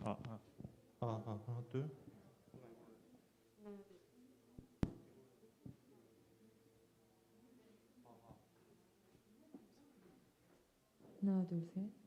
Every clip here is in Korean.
하나, 둘. 하나, 둘, 셋.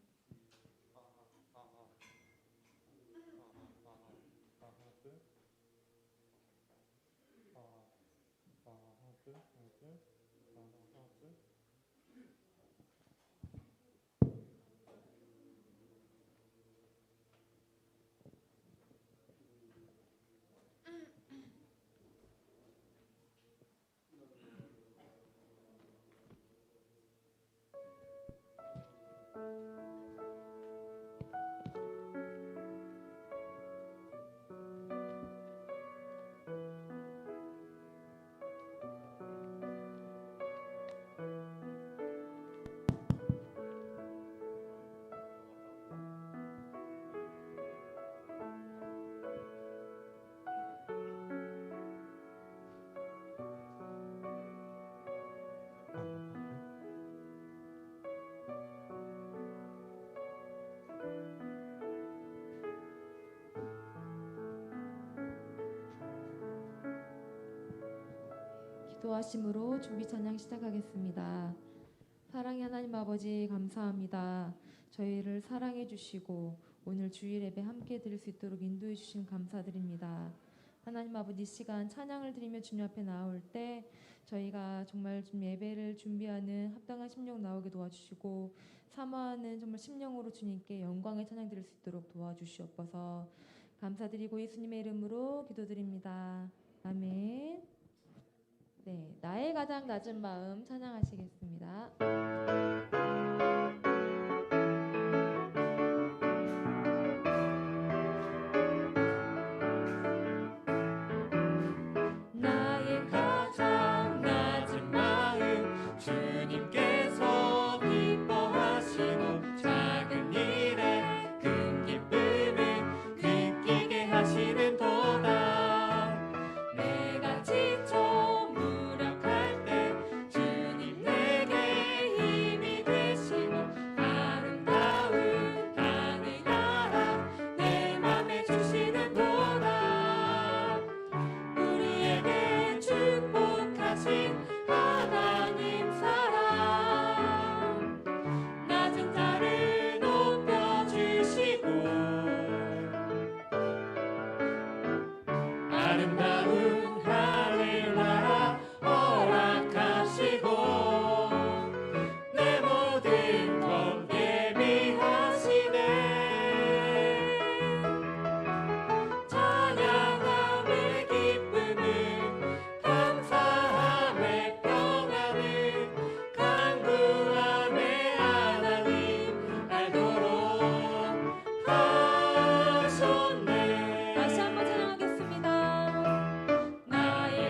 기도하심으로 준비 찬양 시작하겠습니다. 사랑의 하나님 아버지 감사합니다. 저희를 사랑해 주시고 오늘 주일 예배 함께 드릴 수 있도록 인도해 주신 감사드립니다. 하나님 아버지 이 시간 찬양을 드리며 주님 앞에 나올 때 저희가 정말 좀 예배를 준비하는 합당한 심령 나오게 도와주시고 사모하는 정말 심령으로 주님께 영광의 찬양 드릴 수 있도록 도와주시옵소서. 감사드리고 예수님의 이름으로 기도드립니다. 아멘. 네, 나의 가장 낮은 마음 찬양하시겠습니다. 나의 가장 낮은 마음 주님께서 기뻐하시고 작은 일에 큰 기쁨을 느끼게 하시는 도다. 내가 지쳐 무력할 때 주님 내게 힘이 되시고 아름다운 하늘 나라 내 맘에 주시는 도다. 우리에게 축복하신 하나님 사랑 낮은 자를 높여주시고 아름다운 하늘나라 허락하시고 내 모든 것 예비하시네. 찬양함의 기쁨은 감사함의 평안은 간구함의 하나님 알도록 하셨네. 다시 한번 찬양하겠습니다. 나의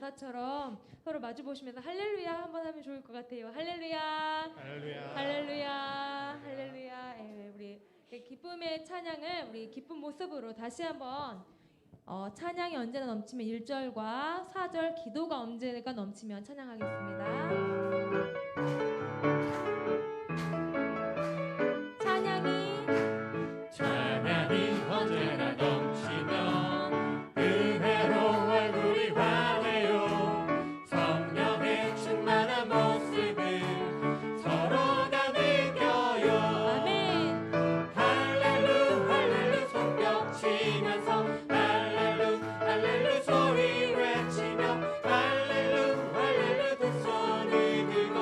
가사처럼 서로 마주 보시면서 할렐루야 한번 하면 좋을 것 같아요. 할렐루야, 할렐루야. 할렐루야, 할렐루야. 예, 우리 기쁨의 찬양을 우리 기쁜 모습으로 다시 한번 찬양이 언제나 넘치면 1절과 4절 기도가 언제가 넘치면 찬양하겠습니다. 찬양이 언제나 넘치면 은혜로 얼굴이 환해요. 성령의 충만한 모습을 서로가 느껴요. 아멘. 할렐루 할렐루 손뼉 치면서 할렐루 할렐루 소리 외치며 할렐루 할렐루 두 손을 들고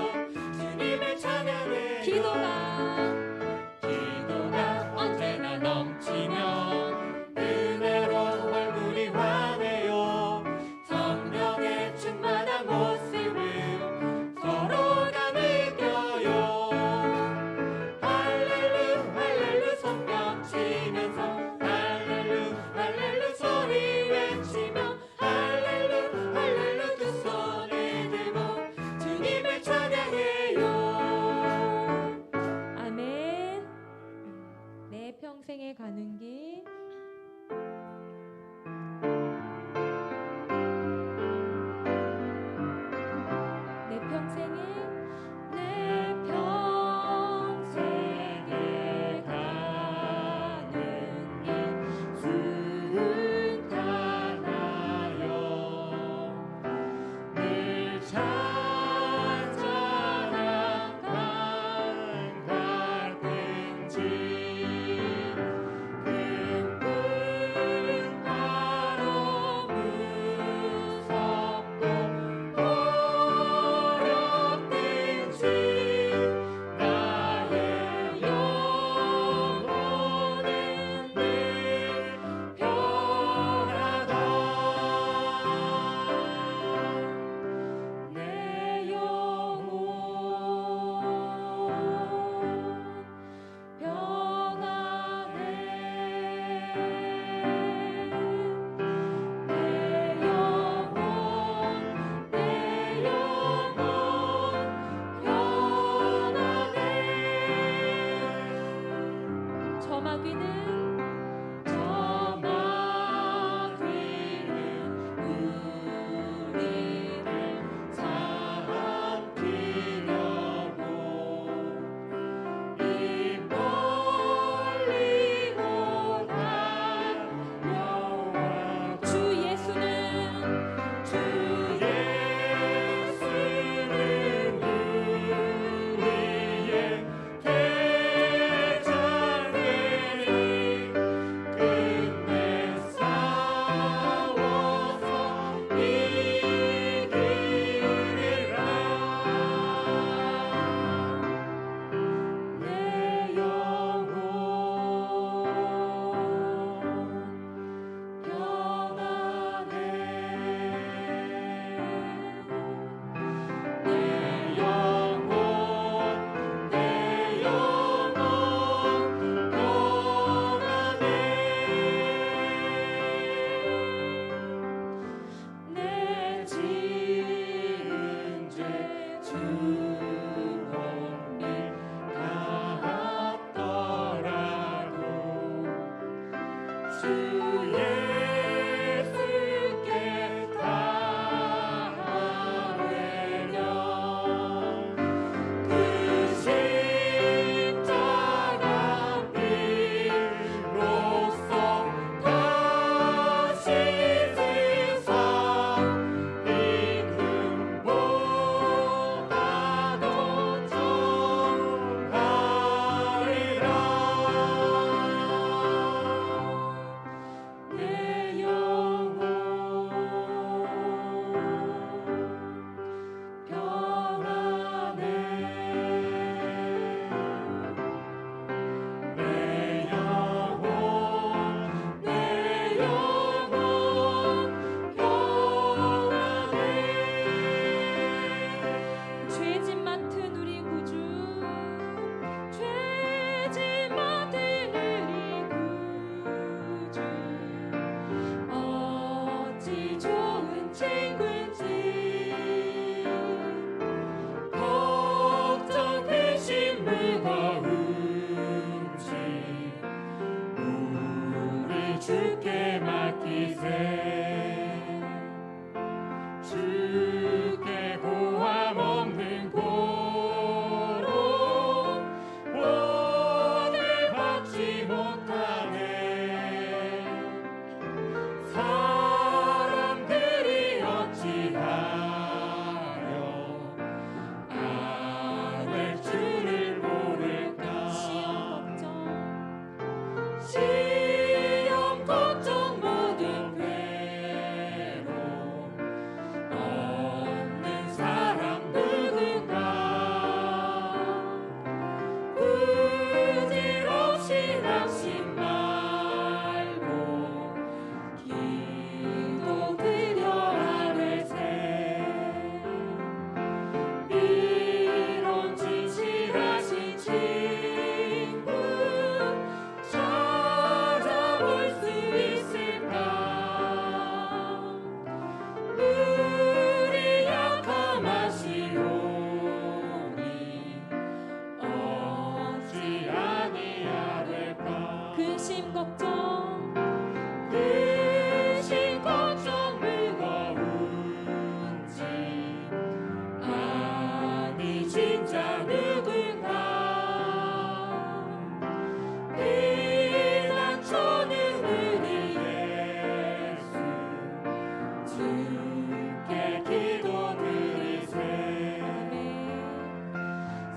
주께 기도드리세.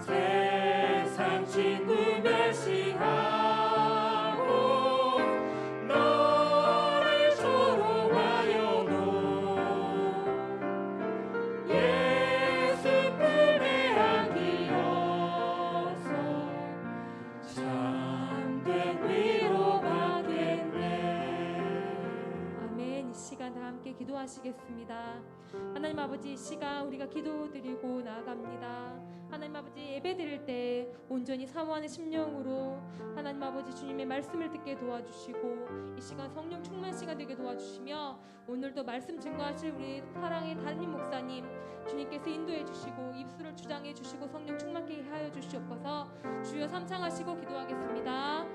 세상 친구 멸시하고 너를 조롱하여도 예수 품에 안기어서 참된 위로받겠네. 아멘. 이 시간 다 함께 기도하시겠습니다. 하나님 아버지, 이 시간 우리가 기도드리고 나아갑니다. 하나님 아버지, 예배 드릴 때 온전히 사모하는 심령으로 하나님 아버지 주님의 말씀을 듣게 도와주시고 이 시간 성령 충만 시간 되게 도와주시며 오늘도 말씀 증거하실 우리 사랑의 담임 목사님 주님께서 인도해 주시고 입술을 주장해 주시고 성령 충만케 하여 주시옵소서. 주여 삼창하시고 기도하겠습니다.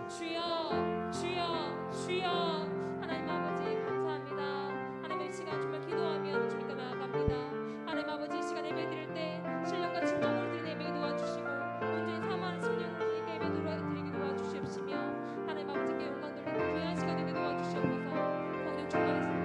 주여 주여 주여. 하나님 아버지 감사합니다. 하나님 이 시간 정말 기도하며 주님께 나아갑니다. 하나님 아버지 이 시간 예배 드릴 때 신령과 진정으로 드리는 예배 도와주시고 온전히 사모하는 심령으로 주님께 예배 드리게 도와주시옵시며 하나님 아버지께 영광 돌리고 귀한 시간 되게 도와주시옵소서. 성령 충만하시고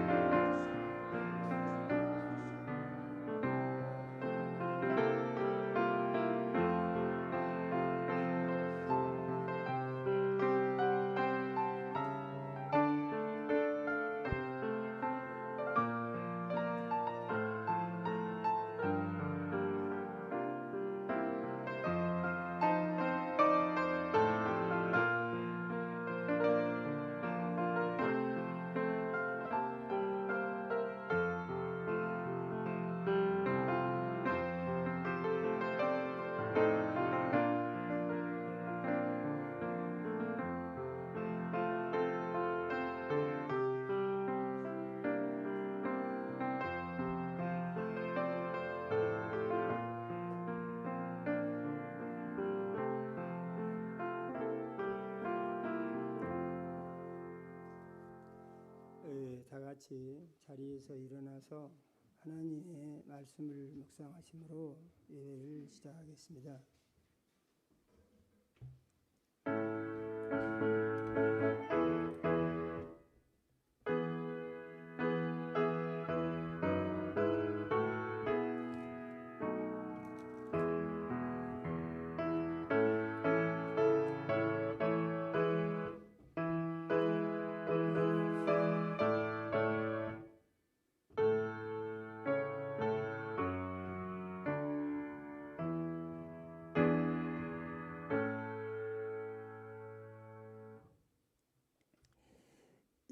다 같이 자리에서 일어나서 하나님의 말씀을 묵상하심으로 예배를 시작하겠습니다.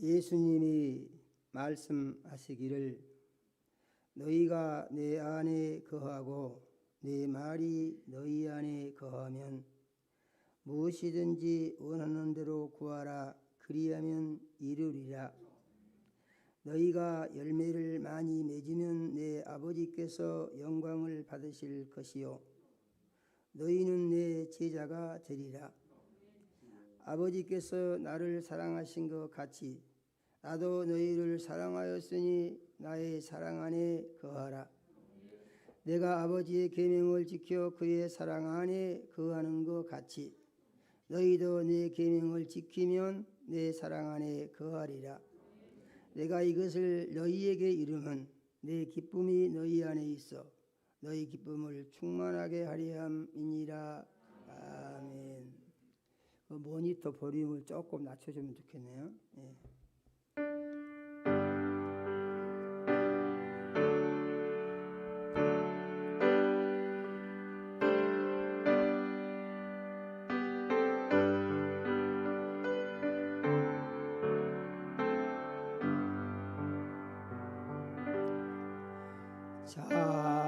예수님이 말씀하시기를 너희가 내 안에 거하고 내 말이 너희 안에 거하면 무엇이든지 원하는 대로 구하라 그리하면 이루리라. 너희가 열매를 많이 맺으면 내 아버지께서 영광을 받으실 것이요 너희는 내 제자가 되리라. 아버지께서 나를 사랑하신 것 같이 나도 너희를 사랑하였으니 나의 사랑 안에 거하라. 내가 아버지의 계명을 지켜 그의 사랑 안에 거하는 것 같이 너희도 내 계명을 지키면 내 사랑 안에 거하리라. 내가 이것을 너희에게 이름은 내 기쁨이 너희 안에 있어 너희 기쁨을 충만하게 하려 함이니라. 아멘. 그 모니터 볼륨을 조금 낮춰주면 좋겠네요. 예.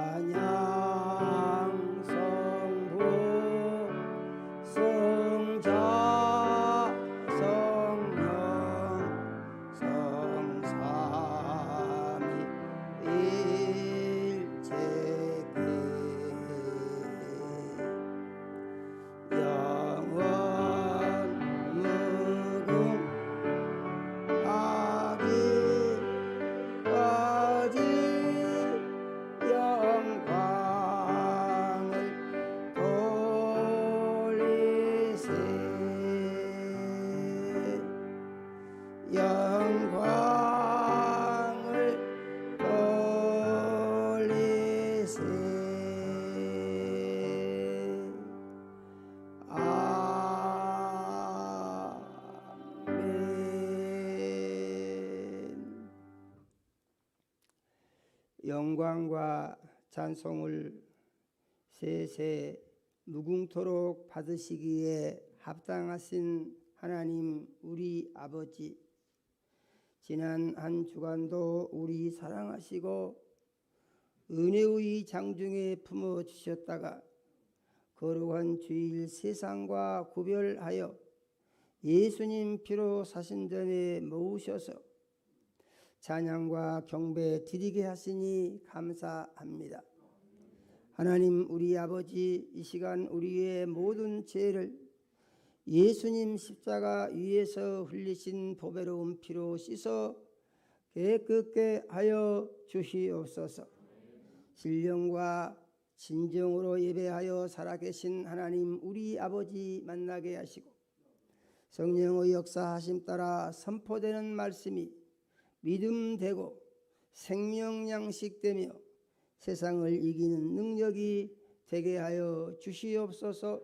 찬양 성부 성자 성령 성삼위 일체계 영원 무궁하기까지 영광을 돌리세. 영광을 영광과 찬송을 세세 무궁토록 받으시기에 합당하신 하나님 우리 아버지, 지난 한 주간도 우리 사랑하시고 은혜의 장중에 품어주셨다가 거룩한 주일 세상과 구별하여 예수님 피로 사신전에 모으셔서 찬양과 경배 드리게 하시니 감사합니다. 하나님 우리 아버지, 이 시간 우리의 모든 죄를 예수님 십자가 위에서 흘리신 보배로운 피로 씻어 깨끗게 하여 주시옵소서. 신령과 진정으로 예배하여 살아계신 하나님 우리 아버지 만나게 하시고 성령의 역사하심 따라 선포되는 말씀이 믿음되고 생명양식되며 세상을 이기는 능력이 되게 하여 주시옵소서.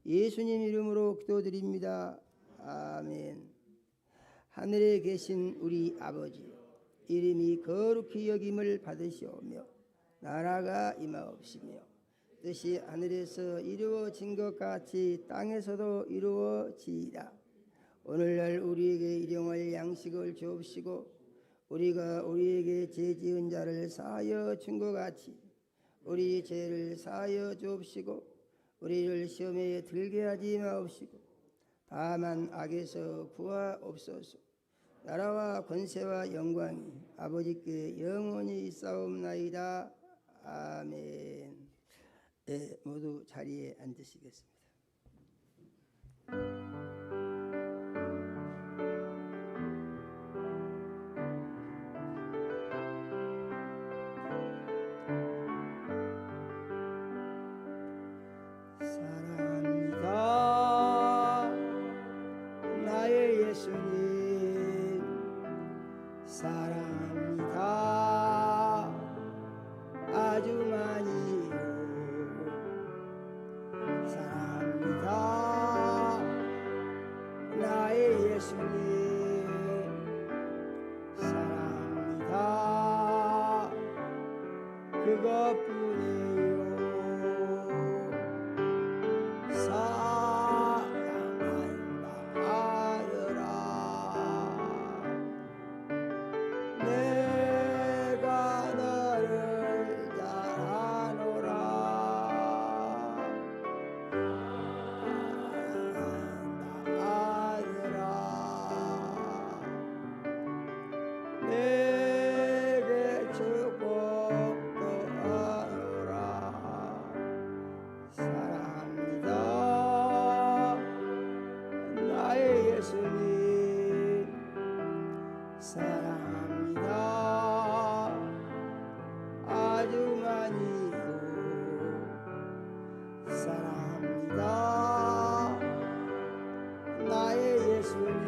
예수님 이름으로 기도드립니다. 아멘. 하늘에 계신 우리 아버지, 이름이 거룩히 여김을 받으시오며 나라가 임하옵시며 뜻이 하늘에서 이루어진 것 같이 땅에서도 이루어지이다. 오늘날 우리에게 일용할 양식을 주옵시고 우리가 우리에게 죄 지은 자를 사하여 준 것 같이 우리 죄를 사하여 주옵시고 우리를 시험에 들게 하지 마옵시고 다만 악에서 구하옵소서. 나라와 권세와 영광이 아버지께 영원히 있사옵나이다. 아멘. 네, 모두 자리에 앉으시겠습니다. 사랑합니다 나의 예수님, 사랑합니다 아주 많이요. 사랑합니다 나의 예수님, 사랑합니다 그것뿐이요. 사랑한다 아들아, 내가 너를 잘 아노라. 사랑한다 아들아, 내게 축복도 하노라. 사랑합니다 나의 예수님, 사랑합니다 아주 많이요. 사랑합니다 나의 예수님,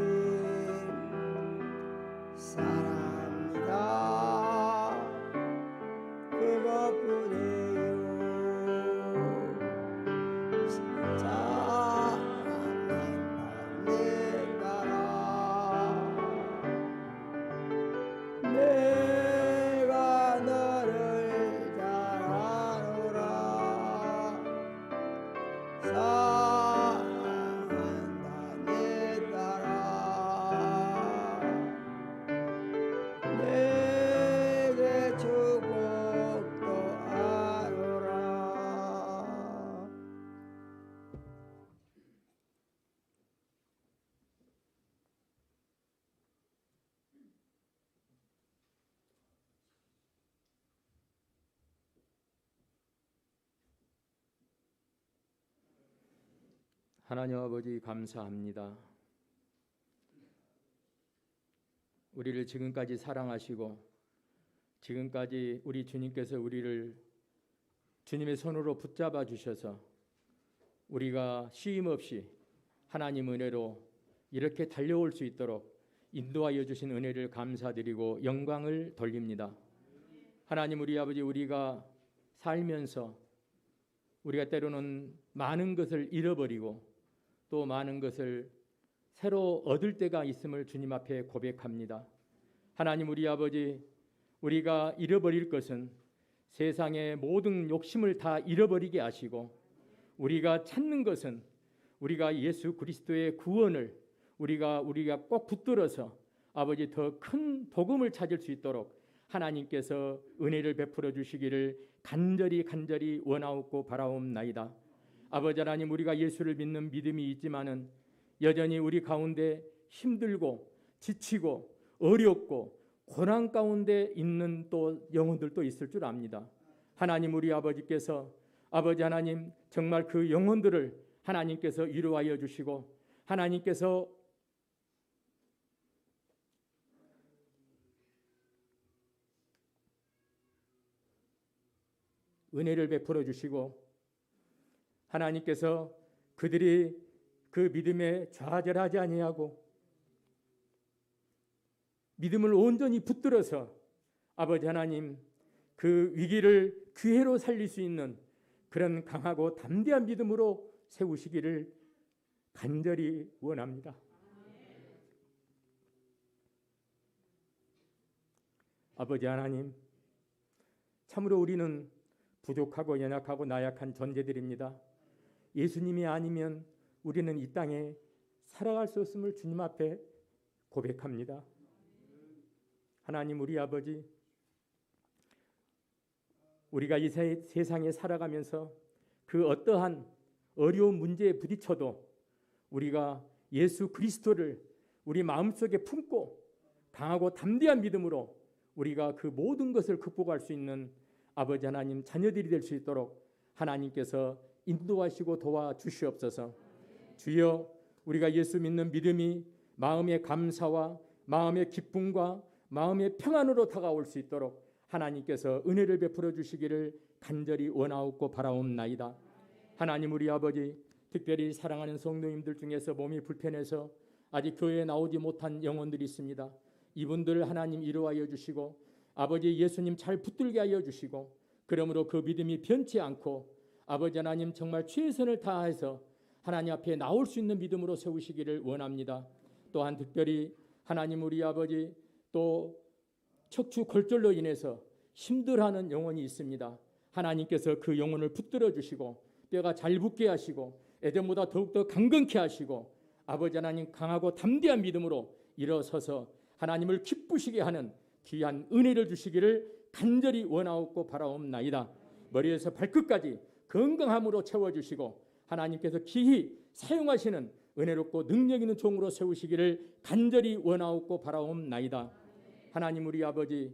사랑합니다 그것뿐이요. 사랑한다 내 딸아, 내가 너를 잘 아노라. 사랑한다 내 딸아, 내게 축복도 하노라. 하나님 아버지 감사합니다. 우리를 지금까지 사랑하시고 지금까지 우리 주님께서 우리를 주님의 손으로 붙잡아 주셔서 우리가 쉼 없이 하나님 은혜로 이렇게 달려올 수 있도록 인도하여 주신 은혜를 감사드리고 영광을 돌립니다. 하나님 우리 아버지, 우리가 살면서 우리가 때로는 많은 것을 잃어버리고 또 많은 것을 새로 얻을 때가 있음을 주님 앞에 고백합니다. 하나님 우리 아버지, 우리가 잃어버릴 것은 세상의 모든 욕심을 다 잃어버리게 하시고, 우리가 찾는 것은 우리가 예수 그리스도의 구원을 우리가 꼭 붙들어서 아버지 더 큰 복음을 찾을 수 있도록 하나님께서 은혜를 베풀어 주시기를 간절히 원하옵고 바라옵나이다. 아버지 하나님, 우리가 예수를 믿는 믿음이 있지만은 여전히 우리 가운데 힘들고 지치고 어렵고 고난 가운데 있는 또 영혼들도 있을 줄 압니다. 하나님, 우리 아버지께서 아버지 하나님 정말 그 영혼들을 하나님께서 위로하여 주시고 하나님께서 은혜를 베풀어 주시고 하나님께서 그들이 그 믿음에 좌절하지 아니하고 믿음을 온전히 붙들어서 아버지 하나님 그 위기를 기회로 살릴 수 있는 그런 강하고 담대한 믿음으로 세우시기를 간절히 원합니다. 아버지 하나님, 참으로 우리는 부족하고 연약하고 나약한 존재들입니다. 예수님이 아니면 우리는 이 땅에 살아갈 수 없음을 주님 앞에 고백합니다. 하나님, 우리 아버지, 우리가 이 세상에 살아가면서 그 어떠한 어려운 문제에 부딪혀도 우리가 예수 그리스도를 우리 마음속에 품고 강하고 담대한 믿음으로 우리가 그 모든 것을 극복할 수 있는 아버지 하나님 자녀들이 될 수 있도록 하나님께서 인도하시고 도와주시옵소서. 주여, 우리가 예수 믿는 믿음이 마음의 감사와 마음의 기쁨과 마음의 평안으로 다가올 수 있도록 하나님께서 은혜를 베풀어 주시기를 간절히 원하옵고 바라옵나이다. 하나님, 우리 아버지, 특별히 사랑하는 성도님들 중에서 몸이 불편해서 아직 교회에 나오지 못한 영혼들이 있습니다. 이분들 하나님 위로하여 주시고 아버지 예수님 잘 붙들게 하여 주시고, 그러므로 그 믿음이 변치 않고 아버지 하나님 정말 최선을 다해서 하나님 앞에 나올 수 있는 믿음으로 세우시기를 원합니다. 또한 특별히 하나님, 우리 아버지, 또 척추 골절로 인해서 힘들어하는 영혼이 있습니다. 하나님께서 그 영혼을 붙들어 주시고 뼈가 잘 붙게 하시고 예전보다 더욱더 강건케 하시고 아버지 하나님 강하고 담대한 믿음으로 일어서서 하나님을 기쁘시게 하는 귀한 은혜를 주시기를 간절히 원하옵고 바라옵나이다. 머리에서 발끝까지 건강함으로 채워주시고 하나님께서 기히 사용하시는 은혜롭고 능력 있는 종으로 세우시기를 간절히 원하옵고 바라옵나이다. 하나님, 우리 아버지,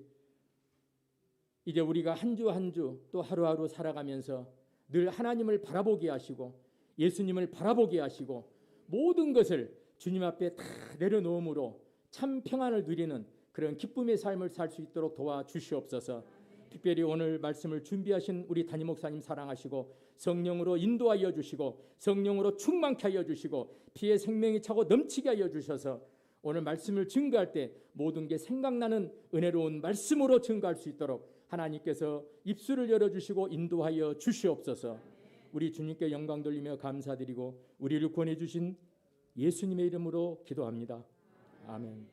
이제 우리가 한 주 한 주 또 하루하루 살아가면서 늘 하나님을 바라보게 하시고 예수님을 바라보게 하시고 모든 것을 주님 앞에 다 내려놓음으로 참 평안을 누리는 그런 기쁨의 삶을 살 수 있도록 도와주시옵소서. 특별히 오늘 말씀을 준비하신 우리 담임 목사님 사랑하시고 성령으로 인도하여 주시고 성령으로 충만케 하여 주시고 피의 생명이 차고 넘치게 하여 주셔서 오늘 말씀을 증거할 때 모든 게 생각나는 은혜로운 말씀으로 증거할 수 있도록 하나님께서 입술을 열어주시고 인도하여 주시옵소서. 우리 주님께 영광 돌리며 감사드리고 우리를 구원해 주신 예수님의 이름으로 기도합니다. 아멘.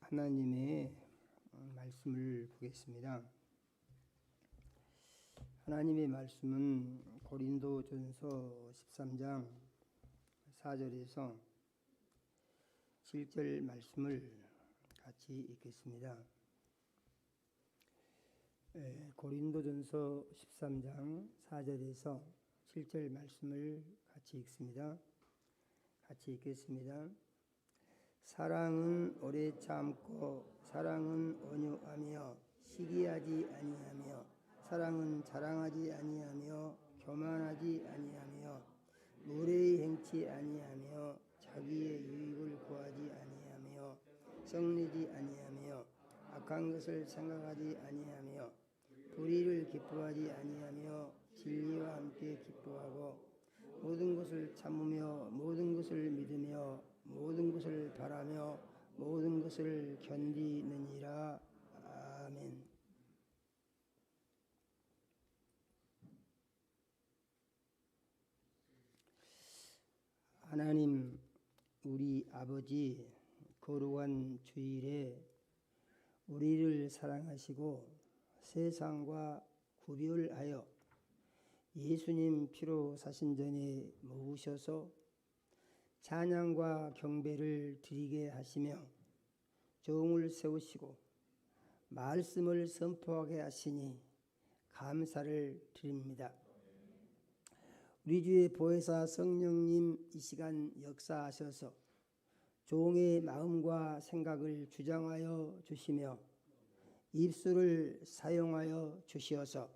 하나님의 말씀을 보겠습니다. 하나님의 말씀은 고린도전서 13장 4절에서 7절 말씀을 같이 읽겠습니다. 고린도전서 13장 4절에서 7절 말씀을 같이 읽습니다. 같이 읽겠습니다. 사랑은 오래 참고 사랑은 온유하며 시기하지 아니하며 사랑은 자랑하지 아니하며 교만하지 아니하며 무례히 행치 아니하며 자기의 유익을 구하지 아니하며 성내지 아니하며 악한 것을 생각하지 아니하며 불의를 기뻐하지 아니하며 진리와 함께 기뻐하고 모든 것을 참으며 모든 것을 믿으며 모든 것을 바라며 모든 것을 견디느니라. 아멘. 하나님 우리 아버지, 거룩한 주일에 우리를 사랑하시고 세상과 구별하여 예수님 피로 사신 전에 모으셔서 찬양과 경배를 드리게 하시며 종을 세우시고 말씀을 선포하게 하시니 감사를 드립니다. 우리 주의 보혜사 성령님 이 시간 역사하셔서 종의 마음과 생각을 주장하여 주시며 입술을 사용하여 주시어서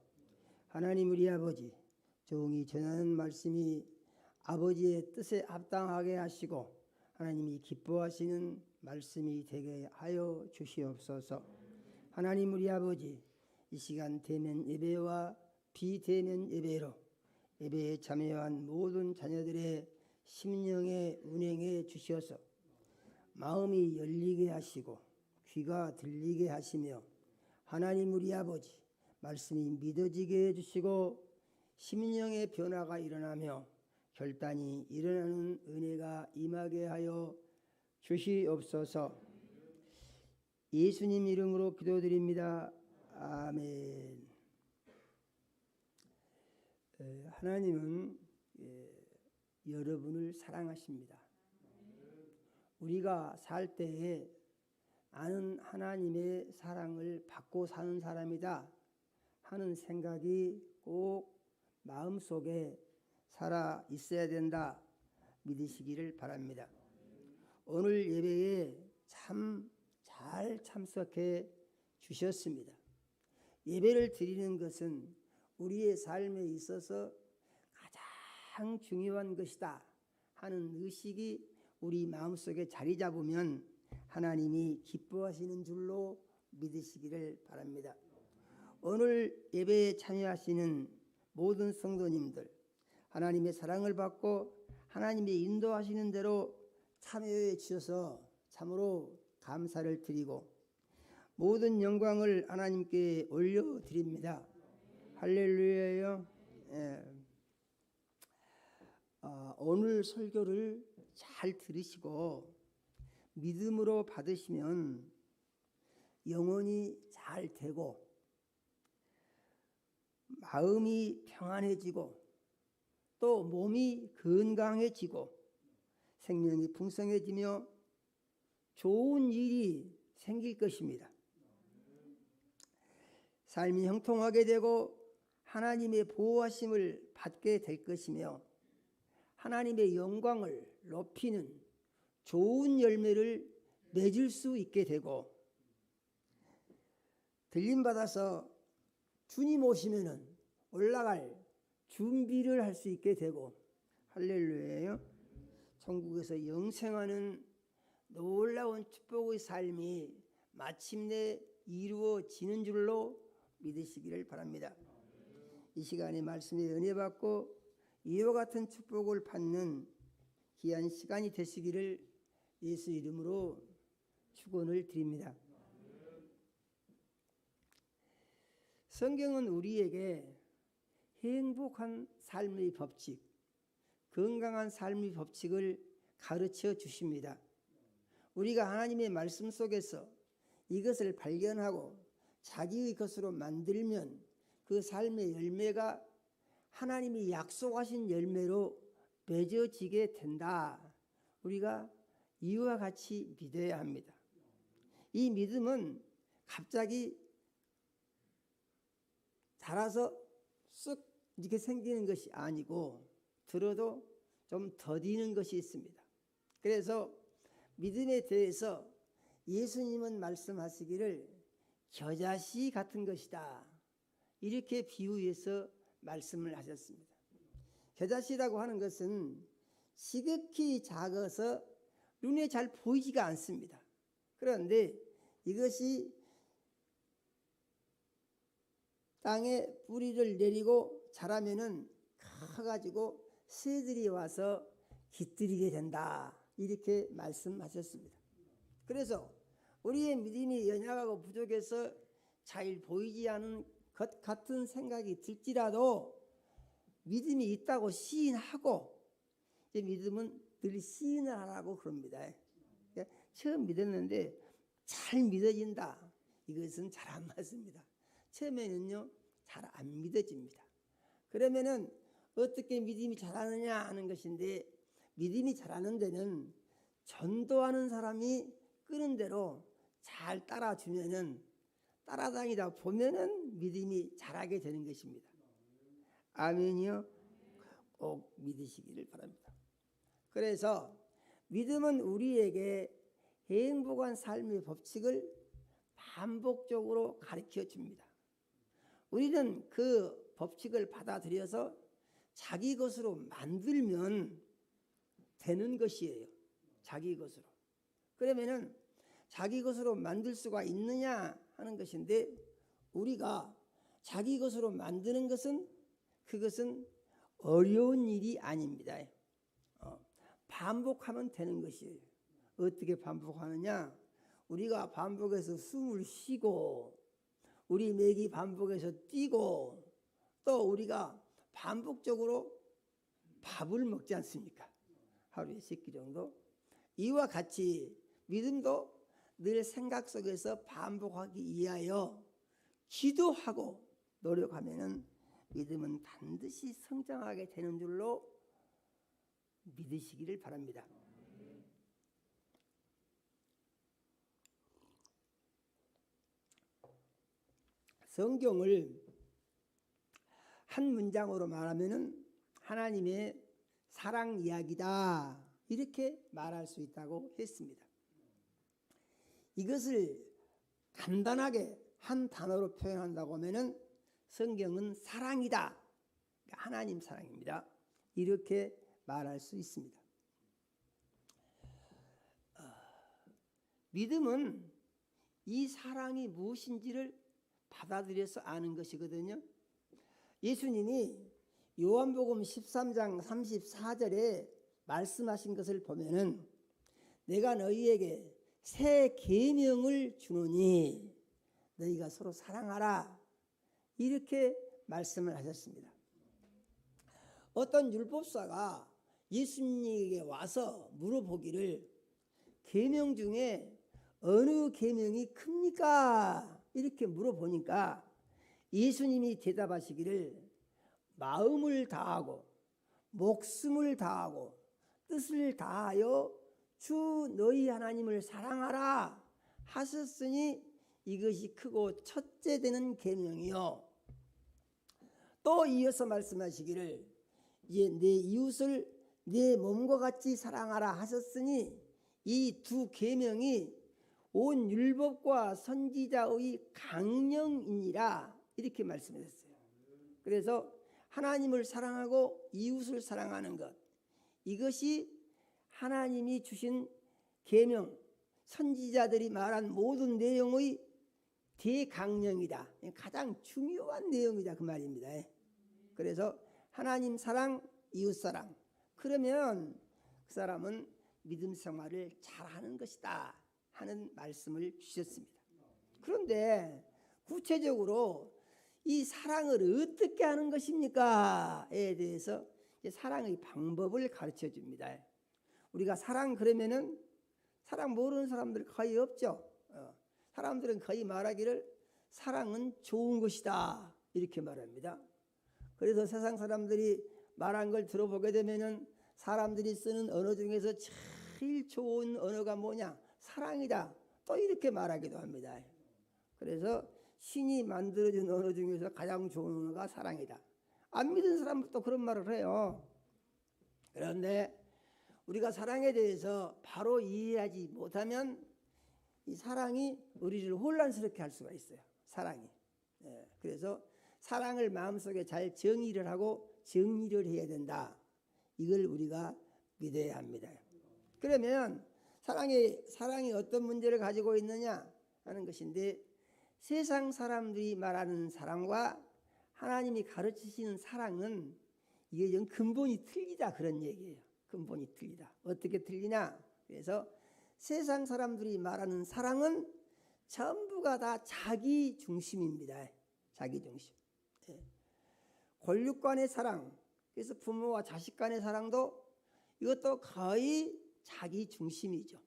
하나님 우리 아버지, 종이 전하는 말씀이 아버지의 뜻에 합당하게 하시고 하나님이 기뻐하시는 말씀이 되게 하여 주시옵소서. 하나님 우리 아버지, 이 시간 대면 예배와 비대면 예배로 예배에 참여한 모든 자녀들의 심령에 운행해 주셔서 마음이 열리게 하시고 귀가 들리게 하시며 하나님 우리 아버지 말씀이 믿어지게 해주시고 심령의 변화가 일어나며 결단이 일어나는 은혜가 임하게 하여 주시옵소서. 예수님 이름으로 기도드립니다. 아멘. 하나님은 여러분을 사랑하십니다. 우리가 살 때에 나는 하나님의 사랑을 받고 사는 사람이다 하는 생각이 꼭 마음속에 살아 있어야 된다 믿으시기를 바랍니다. 오늘 예배에 참 잘 참석해 주셨습니다. 예배를 드리는 것은 우리의 삶에 있어서 가장 중요한 것이다 하는 의식이 우리 마음속에 자리 잡으면 하나님이 기뻐하시는 줄로 믿으시기를 바랍니다. 오늘 예배에 참여하시는 모든 성도님들, 하나님의 사랑을 받고 하나님의 인도하시는 대로 참여해 주셔서 참으로 감사를 드리고 모든 영광을 하나님께 올려드립니다. 할렐루야요. 오늘 설교를 잘 들으시고 믿음으로 받으시면 영혼이 잘 되고 마음이 평안해지고 또 몸이 건강해지고 생명이 풍성해지며 좋은 일이 생길 것입니다. 삶이 형통하게 되고 하나님의 보호하심을 받게 될 것이며 하나님의 영광을 높이는 좋은 열매를 맺을 수 있게 되고 들림받아서 주님 오시면은 올라갈 준비를 할 수 있게 되고 할렐루야요. 천국에서 영생하는 놀라운 축복의 삶이 마침내 이루어지는 줄로 믿으시기를 바랍니다. 이 시간에 말씀에 은혜 받고 이와 같은 축복을 받는 귀한 시간이 되시기를 예수 이름으로 축원을 드립니다. 성경은 우리에게 행복한 삶의 법칙, 건강한 삶의 법칙을 가르쳐 주십니다. 우리가 하나님의 말씀 속에서 이것을 발견하고 자기의 것으로 만들면 그 삶의 열매가 하나님이 약속하신 열매로 맺어지게 된다. 우리가 이와 같이 믿어야 합니다. 이 믿음은 갑자기 자라서 쓱 이렇게 생기는 것이 아니고 들어도 좀 더디는 것이 있습니다. 그래서 믿음에 대해서 예수님은 말씀하시기를 겨자씨 같은 것이다. 이렇게 비유해서 말씀을 하셨습니다. 겨자씨라고 하는 것은 지극히 작아서 눈에 잘 보이지가 않습니다. 그런데 이것이 땅에 뿌리를 내리고 자라면은 커가지고 새들이 와서 깃들이게 된다. 이렇게 말씀하셨습니다. 그래서 우리의 믿음이 연약하고 부족해서 잘 보이지 않은 것 같은 생각이 들지라도 믿음이 있다고 시인하고, 이제 믿음은 늘 시인을 하라고 그럽니다. 처음 믿었는데 잘 믿어진다. 이것은 잘 안 맞습니다. 처음에는요 잘 안 믿어집니다. 그러면은 어떻게 믿음이 자라느냐 하는 것인데, 믿음이 자라는 데는 전도하는 사람이 끄는 대로 잘 따라주면은, 따라다니다 보면은 믿음이 자라게 되는 것입니다. 아멘이요? 꼭 믿으시기를 바랍니다. 그래서 믿음은 우리에게 행복한 삶의 법칙을 반복적으로 가르쳐 줍니다. 우리는 그 법칙을 받아들여서 자기 것으로 만들면 되는 것이에요. 자기 것으로. 그러면은 자기 것으로 만들 수가 있느냐 하는 것인데, 우리가 자기 것으로 만드는 것은 그것은 어려운 일이 아닙니다. 반복하면 되는 것이에요. 어떻게 반복하느냐? 우리가 반복해서 숨을 쉬고, 우리 맥이 반복해서 뛰고, 또 우리가 반복적으로 밥을 먹지 않습니까? 하루에 10끼 정도. 이와 같이 믿음도 늘 생각 속에서 반복하기 위하여 기도하고 노력하면은 믿음은 반드시 성장하게 되는 줄로 믿으시기를 바랍니다. 성경을 한 문장으로 말하면은 하나님의 사랑 이야기다, 이렇게 말할 수 있다고 했습니다. 이것을 간단하게 한 단어로 표현한다고 하면은 성경은 사랑이다, 하나님 사랑입니다, 이렇게 말할 수 있습니다. 믿음은 이 사랑이 무엇인지를 받아들여서 아는 것이거든요. 예수님이 요한복음 13장 34절에 말씀하신 것을 보면은 내가 너희에게 새 계명을 주노니 너희가 서로 사랑하라, 이렇게 말씀을 하셨습니다. 어떤 율법사가 예수님에게 와서 물어보기를 계명 중에 어느 계명이 큽니까? 이렇게 물어보니까 예수님이 대답하시기를 마음을 다하고 목숨을 다하고 뜻을 다하여 주 너희 하나님을 사랑하라 하셨으니 이것이 크고 첫째 되는 계명이요. 또 이어서 말씀하시기를 이제 내 이웃을 내 몸과 같이 사랑하라 하셨으니 이 두 계명이 온 율법과 선지자의 강령이니라, 이렇게 말씀하셨어요. 그래서 하나님을 사랑하고 이웃을 사랑하는 것, 이것이 하나님이 주신 계명, 선지자들이 말한 모든 내용의 대강령이다, 가장 중요한 내용이다, 그 말입니다. 그래서 하나님 사랑, 이웃 사랑, 그러면 그 사람은 믿음 생활을 잘하는 것이다 하는 말씀을 주셨습니다. 그런데 구체적으로 이 사랑을 어떻게 하는 것입니까에 대해서 사랑의 방법을 가르쳐 줍니다. 우리가 사랑 그러면은 사랑 모르는 사람들 거의 없죠. 사람들은 거의 말하기를 사랑은 좋은 것이다 이렇게 말합니다. 그래서 세상 사람들이 말한 걸 들어보게 되면은 사람들이 쓰는 언어 중에서 제일 좋은 언어가 뭐냐? 사랑이다. 또 이렇게 말하기도 합니다. 그래서 신이 만들어준 언어 중에서 가장 좋은 언어가 사랑이다. 안 믿은 사람도 그런 말을 해요. 그런데 우리가 사랑에 대해서 바로 이해하지 못하면 이 사랑이 우리를 혼란스럽게 할 수가 있어요. 사랑이. 그래서 사랑을 마음속에 잘 정의를 하고 정리를 해야 된다. 이걸 우리가 믿어야 합니다. 그러면 사랑이 어떤 문제를 가지고 있느냐 하는 것인데, 세상 사람들이 말하는 사랑과 하나님이 가르치시는 사랑은 이게 좀 근본이 틀리다 그런 얘기예요. 근본이 틀리다. 어떻게 틀리냐? 그래서 세상 사람들이 말하는 사랑은 전부가 다 자기 중심입니다. 자기 중심. 권력 간의 사랑, 그래서 부모와 자식 간의 사랑도 이것도 거의 자기 중심이죠.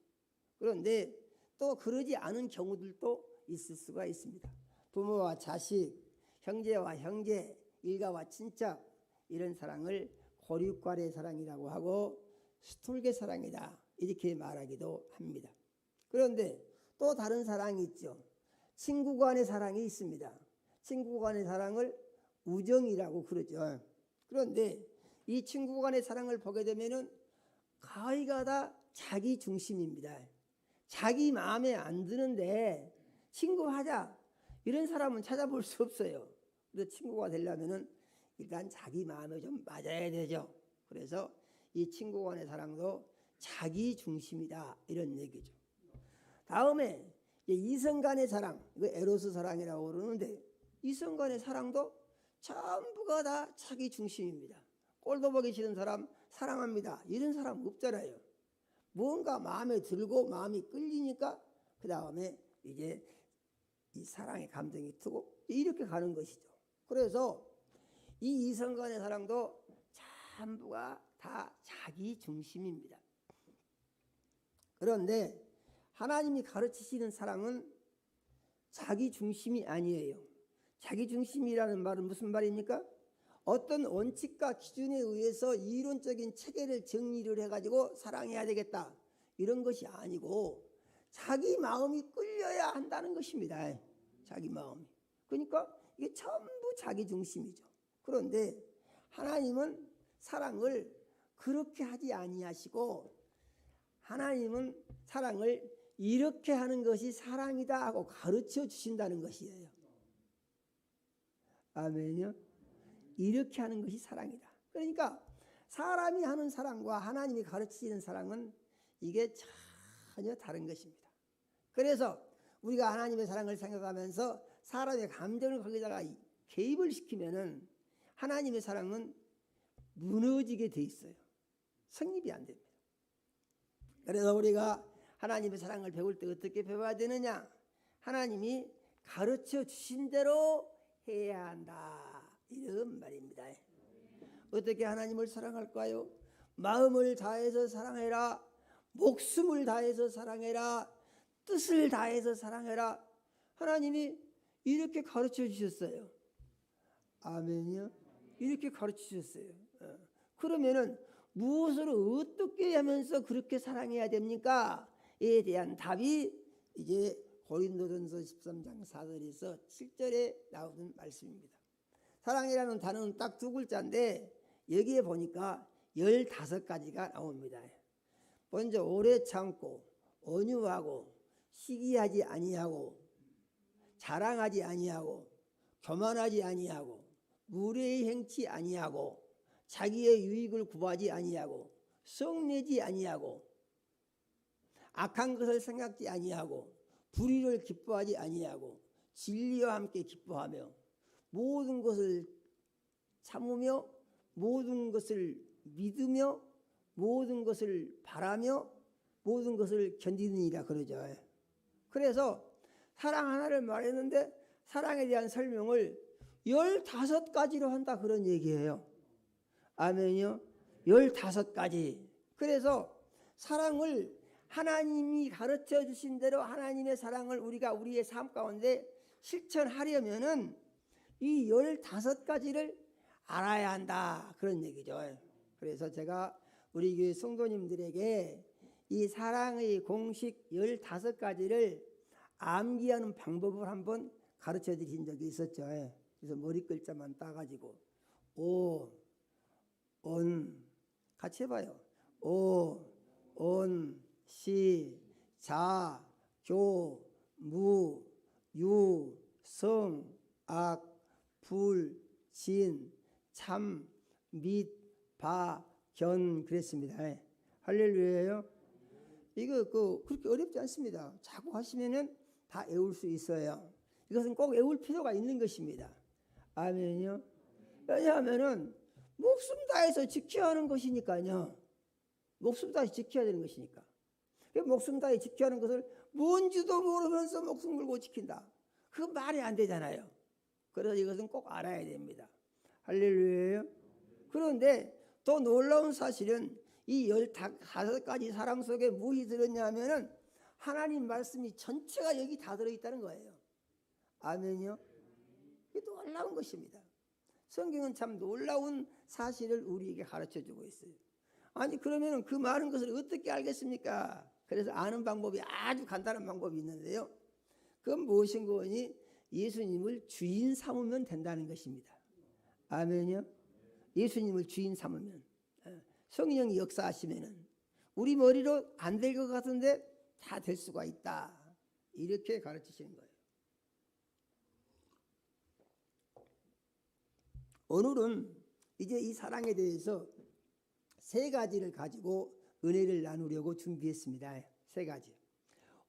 그런데 또 그러지 않은 경우들도 있을 수가 있습니다. 부모와 자식, 형제와 형제, 일가와 친척, 이런 사랑을 고륙간의 사랑이라고 하고 스톨게 사랑이다 이렇게 말하기도 합니다. 그런데 또 다른 사랑이 있죠. 친구 간의 사랑이 있습니다. 친구 간의 사랑을 우정이라고 그러죠. 그런데 이 친구 간의 사랑을 보게 되면은 거의가 다 자기 중심입니다. 자기 마음에 안 드는데 친구하자 이런 사람은 찾아볼 수 없어요. 그래서 친구가 되려면은 일단 자기 마음에 좀 맞아야 되죠. 그래서 이 친구 간의 사랑도 자기 중심이다 이런 얘기죠. 다음에 이성 간의 사랑, 이거 에로스 사랑이라고 그러는데, 이성 간의 사랑도 전부가 다 자기 중심입니다. 꼴도 보기 싫은 사람 사랑합니다 이런 사람 없잖아요. 뭔가 마음에 들고 마음이 끌리니까 그 다음에 이제 이 사랑의 감정이 트고 이렇게 가는 것이죠. 그래서 이 이성 간의 사랑도 전부가 다 자기 중심입니다. 그런데 하나님이 가르치시는 사랑은 자기 중심이 아니에요. 자기 중심이라는 말은 무슨 말입니까? 어떤 원칙과 기준에 의해서 이론적인 체계를 정리를 해가지고 사랑해야 되겠다 이런 것이 아니고 자기 마음이 끌려야 한다는 것입니다. 자기 마음이. 그러니까 이게 전부 자기 중심이죠. 그런데 하나님은 사랑을 그렇게 하지 아니하시고, 하나님은 사랑을 이렇게 하는 것이 사랑이다 하고 가르쳐 주신다는 것이에요. 아멘요. 이렇게 하는 것이 사랑이다. 그러니까 사람이 하는 사랑과 하나님이 가르치시는 사랑은 이게 전혀 다른 것입니다. 그래서 우리가 하나님의 사랑을 생각하면서 사람의 감정을 거기다가 개입을 시키면은 하나님의 사랑은 무너지게 돼 있어요. 성립이 안 됩니다. 그래서 우리가 하나님의 사랑을 배울 때 어떻게 배워야 되느냐? 하나님이 가르쳐 주신 대로 해야 한다 이런 말입니다. 어떻게 하나님을 사랑할까요? 마음을 다해서 사랑해라, 목숨을 다해서 사랑해라, 뜻을 다해서 사랑해라. 하나님이 이렇게 가르쳐 주셨어요. 아멘이요. 이렇게 가르쳐 주셨어요. 그러면은 무엇을 어떻게 하면서 그렇게 사랑해야 됩니까? 에 대한 답이 이제 고린도전서 13장 4절에서 7절에 나오는 말씀입니다. 사랑이라는 단어는 딱 두 글자인데 여기에 보니까 15가지가 나옵니다. 먼저 오래 참고, 온유하고, 시기하지 아니하고, 자랑하지 아니하고, 교만하지 아니하고, 무례히 행치 아니하고, 자기의 유익을 구하지 아니하고, 성내지 아니하고, 악한 것을 생각지 아니하고, 불의를 기뻐하지 아니하고, 진리와 함께 기뻐하며, 모든 것을 참으며, 모든 것을 믿으며, 모든 것을 바라며, 모든 것을 견디느니라 그러죠. 그래서 사랑 하나를 말했는데 사랑에 대한 설명을 15가지로 한다 그런 얘기예요. 아멘이요. 15가지. 그래서 사랑을 하나님이 가르쳐 주신 대로 하나님의 사랑을 우리가 우리의 삶 가운데 실천하려면은 이 15가지를 알아야 한다, 그런 얘기죠. 그래서 제가 우리 교회 성도님들에게 이 사랑의 공식 15가지를 암기하는 방법을 한번 가르쳐 드린 적이 있었죠. 그래서 머리 글자만 따가지고 오, 온, 같이 해봐요. 오, 온, 시, 자, 교, 무, 유, 성, 악, 불, 진, 참, 밋, 바, 견, 그랬습니다. 할렐루야요. 이거 그렇게 어렵지 않습니다. 자꾸 하시면은 다 외울 수 있어요. 이것은 꼭 외울 필요가 있는 것입니다. 아멘요. 왜냐하면은 목숨 다해서 지켜야 하는 것이니까요. 목숨 다해 지켜야 되는 것이니까. 목숨 다해 지켜야 하는 것을 뭔지도 모르면서 목숨 걸고 지킨다. 그건 말이 안 되잖아요. 그래서 이것은 꼭 알아야 됩니다. 할렐루야요. 그런데 또 놀라운 사실은 이 15가지 사랑 속에 무엇이 들었냐면은 하나님 말씀이 전체가 여기 다 들어있다는 거예요. 아멘요. 이게 놀라운 것입니다. 성경은 참 놀라운 사실을 우리에게 가르쳐주고 있어요. 아니 그러면 그 많은 것을 어떻게 알겠습니까? 그래서 아는 방법이 아주 간단한 방법이 있는데요. 그건 무엇인 거니? 예수님을 주인 삼으면 된다는 것입니다. 아멘요. 예수님을 주인 삼으면, 성령이 역사하시면은 우리 머리로 안 될 것 같은데 다 될 수가 있다, 이렇게 가르치시는 거예요. 오늘은 이제 이 사랑에 대해서 3가지를 가지고 은혜를 나누려고 준비했습니다. 3가지.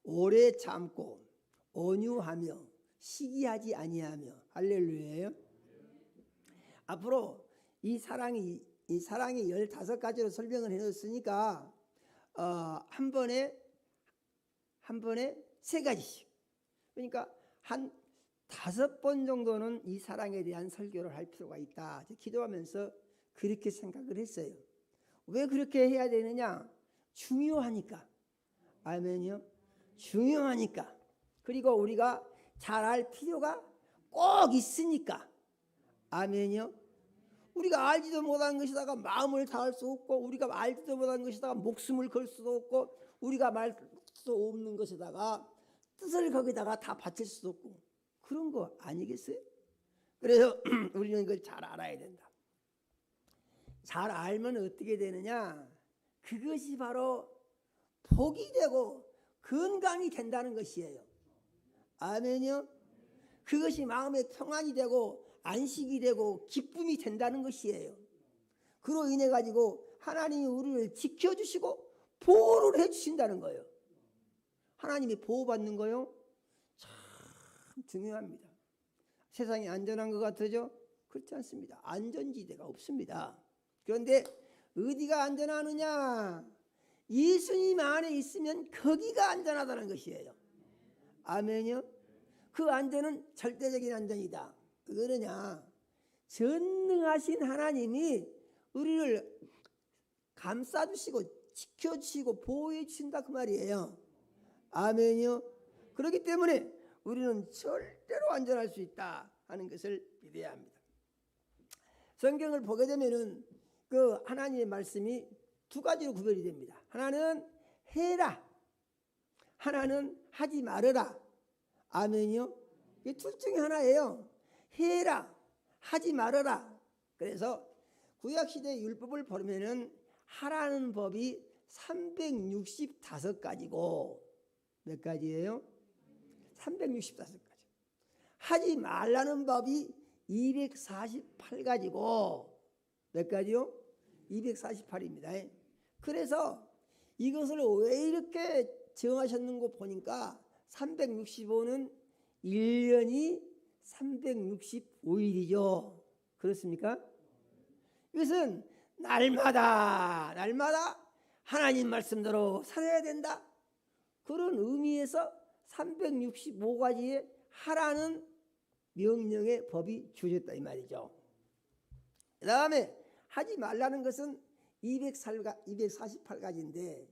오래 참고 온유하며 시기하지 아니하며. 할렐루야요. 앞으로 이 사랑이 15가지로 설명을 해놓았으니까 한 번에 3가지씩, 그러니까 한 5번 정도는 이 사랑에 대한 설교를 할 필요가 있다. 기도하면서 그렇게 생각을 했어요. 왜 그렇게 해야 되느냐? 중요하니까. 아멘요. 중요하니까. 그리고 우리가 잘 알 필요가 꼭 있으니까. 아멘요. 우리가 알지도 못한 것이다가 마음을 다할 수 없고, 우리가 알지도 못한 것이다가 목숨을 걸 수도 없고, 우리가 말 수 없는 것에다가 뜻을 거기다가 다 바칠 수도 없고, 그런 거 아니겠어요? 그래서 우리는 이걸 잘 알아야 된다. 잘 알면 어떻게 되느냐? 그것이 바로 복이 되고 건강이 된다는 것이에요. 아멘요. 그것이 마음의 평안이 되고 안식이 되고 기쁨이 된다는 것이에요. 그로 인해 가지고 하나님이 우리를 지켜주시고 보호를 해주신다는 거예요. 하나님이 보호받는 거요, 참 중요합니다. 세상이 안전한 것 같으죠? 그렇지 않습니다. 안전지대가 없습니다. 그런데 어디가 안전하느냐? 예수님 안에 있으면 거기가 안전하다는 것이에요. 아멘요. 그 안전은 절대적인 안전이다. 왜 그러냐? 전능하신 하나님이 우리를 감싸주시고 지켜주시고 보호해 주신다, 그 말이에요. 아멘요. 그렇기 때문에 우리는 절대로 안전할 수 있다 하는 것을 믿어야 합니다. 성경을 보게 되면은 그 하나님의 말씀이 2가지로 구별이 됩니다. 하나는 해라, 하나는 하지 말아라. 아멘요. 이 둘 중에 하나예요. 해라, 하지 말아라. 그래서 구약시대 율법을 보면은 하라는 법이 365가지고 몇 가지예요? 365가지. 하지 말라는 법이 248가지고 몇 가지요? 248입니다. 그래서 이것을 왜 이렇게 정하셨는가 보니까 365는 1년이 365일이죠. 그렇습니까? 이것은 날마다 하나님 말씀대로 살아야 된다, 그런 의미에서 365가지의 하라는 명령의 법이 주어졌다, 이 말이죠. 그 다음에 하지 말라는 것은 248가지인데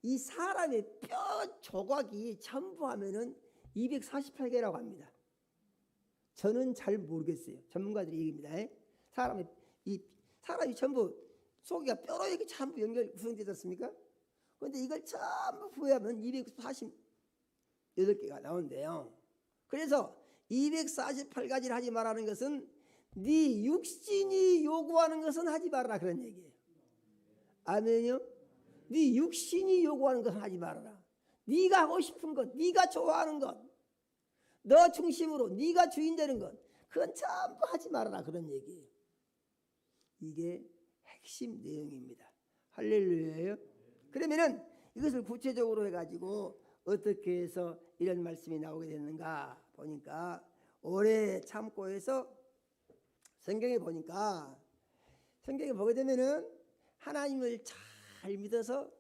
이 사람의 뼈 조각이 전부 하면은 248개라고 합니다. 저는 잘 모르겠어요. 전문가들이 얘기입니다. 사람이 전부 속이가 뼈로 이렇게 전부 구성되지 않습니까? 그런데 이걸 전부 부여하면 248개가 나온대요. 그래서 248가지를 하지 말라는 것은 네 육신이 요구하는 것은 하지 말아라 그런 얘기예요. 아멘요? 네 육신이 요구하는 것은 하지 말아라. 네가 하고 싶은 것, 네가 좋아하는 것, 너 중심으로 네가 주인 되는 것, 그건 전부 하지 말아라 그런 얘기예요. 이게 핵심 내용입니다. 할렐루야예요. 그러면은 이것을 구체적으로 해가지고 어떻게 해서 이런 말씀이 나오게 됐는가 보니까 오래 참고 해서 성경에 보게 되면은 하나님을 잘 믿어서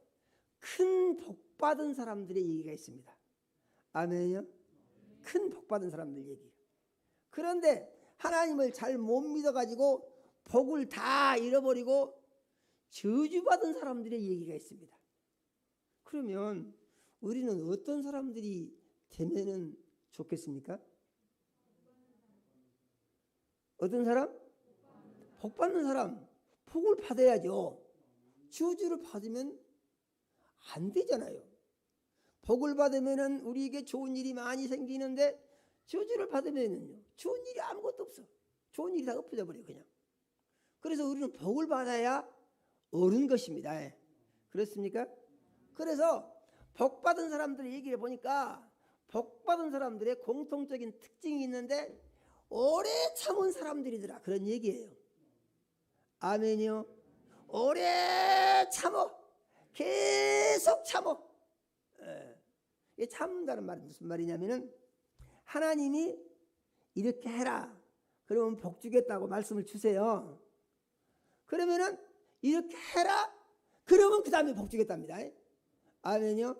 큰 복 받은 사람들의 얘기가 있습니다. 아멘요? 큰 복 받은 사람들 얘기. 그런데 하나님을 잘 못 믿어가지고 복을 다 잃어버리고 저주받은 사람들의 얘기가 있습니다. 그러면 우리는 어떤 사람들이 되면은 좋겠습니까? 어떤 사람? 복 받는 사람. 복을 받아야죠. 저주를 받으면 안 되잖아요. 복을 받으면은 우리에게 좋은 일이 많이 생기는데 저주를 받으면은요, 좋은 일이 아무것도 없어. 좋은 일이 다 엎어져 버려 그냥. 그래서 우리는 복을 받아야 옳은 것입니다. 그렇습니까? 그래서 복 받은 사람들의 얘기를 보니까 복 받은 사람들의 공통적인 특징이 있는데 오래 참은 사람들이더라 그런 얘기예요. 아멘이요. 오래 참어. 계속 참어. 이 참는다는 말은 무슨 말이냐면은 하나님이 이렇게 해라. 그러면 복 주겠다고 말씀을 주세요. 그러면은 이렇게 해라. 그러면 그 다음에 복 주겠답니다. 아멘요.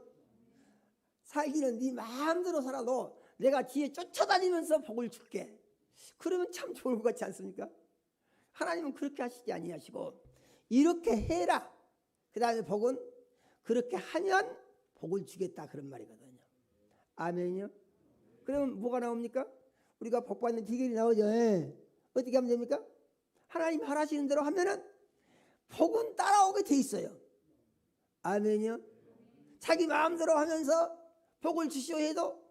살기는 네 마음대로 살아도 내가 뒤에 쫓아다니면서 복을 줄게. 그러면 참 좋을 것 같지 않습니까? 하나님은 그렇게 하시지 아니하시고 이렇게 해라. 그 다음에 복은 그렇게 하면 복을 주겠다 그런 말이거든요. 아멘요. 그러면 뭐가 나옵니까? 우리가 복 받는 비결이 나오죠. 어떻게 하면 됩니까? 하나님 하라시는 대로 하면은 복은 따라오게 돼 있어요. 아멘요. 자기 마음대로 하면서 복을 주시오 해도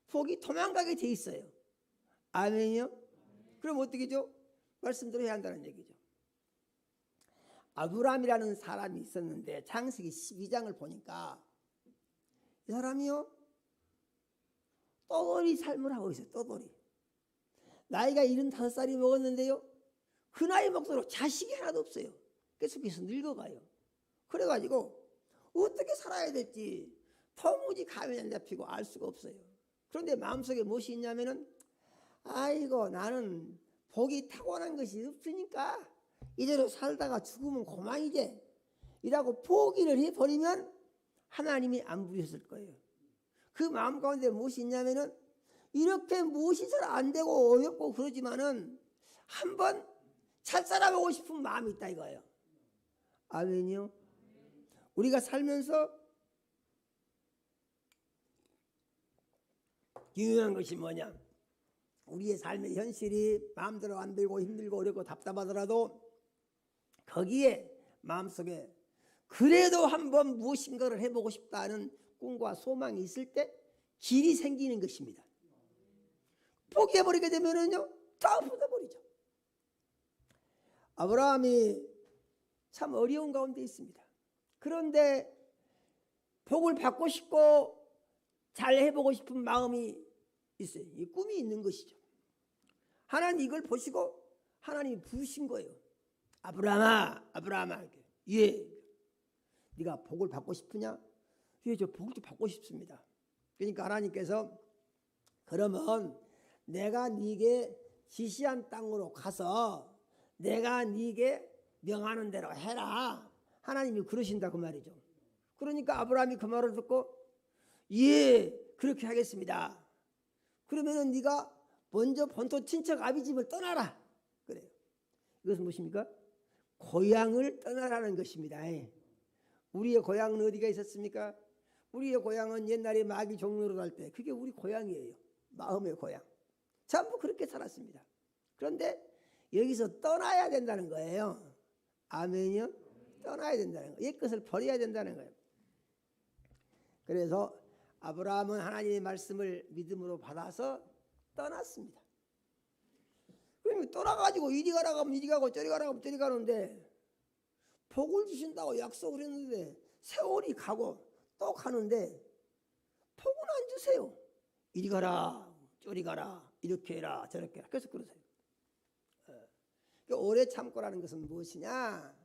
복이 도망가게 돼 있어요. 아멘요. 그럼 어떻게 죠? 말씀대로 해야 한다는 얘기죠. 아브라함이라는 사람이 있었는데 창세기 12장을 보니까 이 사람이요 떠돌이 삶을 하고 있어요. 떠돌이. 나이가 75살이 먹었는데요 그 나이 먹도록 자식이 하나도 없어요. 계속해서 늙어가요. 그래가지고 어떻게 살아야 될지 도무지 감이 안 잡히고 알 수가 없어요. 그런데 마음속에 무엇이 있냐면은 아이고 나는 복이 타고난 것이 없으니까 이대로 살다가 죽으면 고만이지 이라고 포기를 해버리면 하나님이 안 부르셨을 거예요. 그 마음 가운데 무엇이 있냐면은 이렇게 무엇이 잘 안 되고 어렵고 그러지만은 한번 잘 살아보고 싶은 마음이 있다 이거예요. 아멘이요. 우리가 살면서 중요한 것이 뭐냐? 우리의 삶의 현실이 마음대로 안 되고 힘들고 어렵고 답답하더라도 거기에 마음속에 그래도 한번 무엇인가를 해보고 싶다는 꿈과 소망이 있을 때 길이 생기는 것입니다. 포기해버리게 되면은요 다 없어져버리죠. 아브라함이 참 어려운 가운데 있습니다. 그런데 복을 받고 싶고 잘 해보고 싶은 마음이 있어요. 이 꿈이 있는 것이죠. 하나님 이걸 보시고 하나님이 부르신 거예요. 아브라함아, 아브라함아. 예. 네가 복을 받고 싶으냐? 예, 저 복을 좀 받고 싶습니다. 그러니까 하나님께서 그러면 내가 네게 지시한 땅으로 가서 내가 네게 명하는 대로 해라. 하나님이 그러신다 그 말이죠. 그러니까 아브라함이 그 말을 듣고 예, 그렇게 하겠습니다. 그러면은 네가 먼저 본토 친척 아비 집을 떠나라. 그래요. 이것은 무엇입니까? 고향을 떠나라는 것입니다. 우리의 고향은 어디가 있었습니까? 우리의 고향은 옛날에 마귀 종로로 살 때 그게 우리 고향이에요. 마음의 고향. 전부 그렇게 살았습니다. 그런데 여기서 떠나야 된다는 거예요. 아멘이요? 떠나야 된다는 거예요. 옛것을 버려야 된다는 거예요. 그래서 아브라함은 하나님의 말씀을 믿음으로 받아서 떠났습니다. 그러면 떠나가지고 이리 가라고 하면 이리 가고 저리 가라고 하면 저리 가는데 복을 주신다고 약속을 했는데 세월이 가고 또 가는데 복은 안 주세요. 이리 가라 저리 가라 이렇게 해라 저렇게 해라 계속 그러세요. 오래 참고라는 것은 무엇이냐?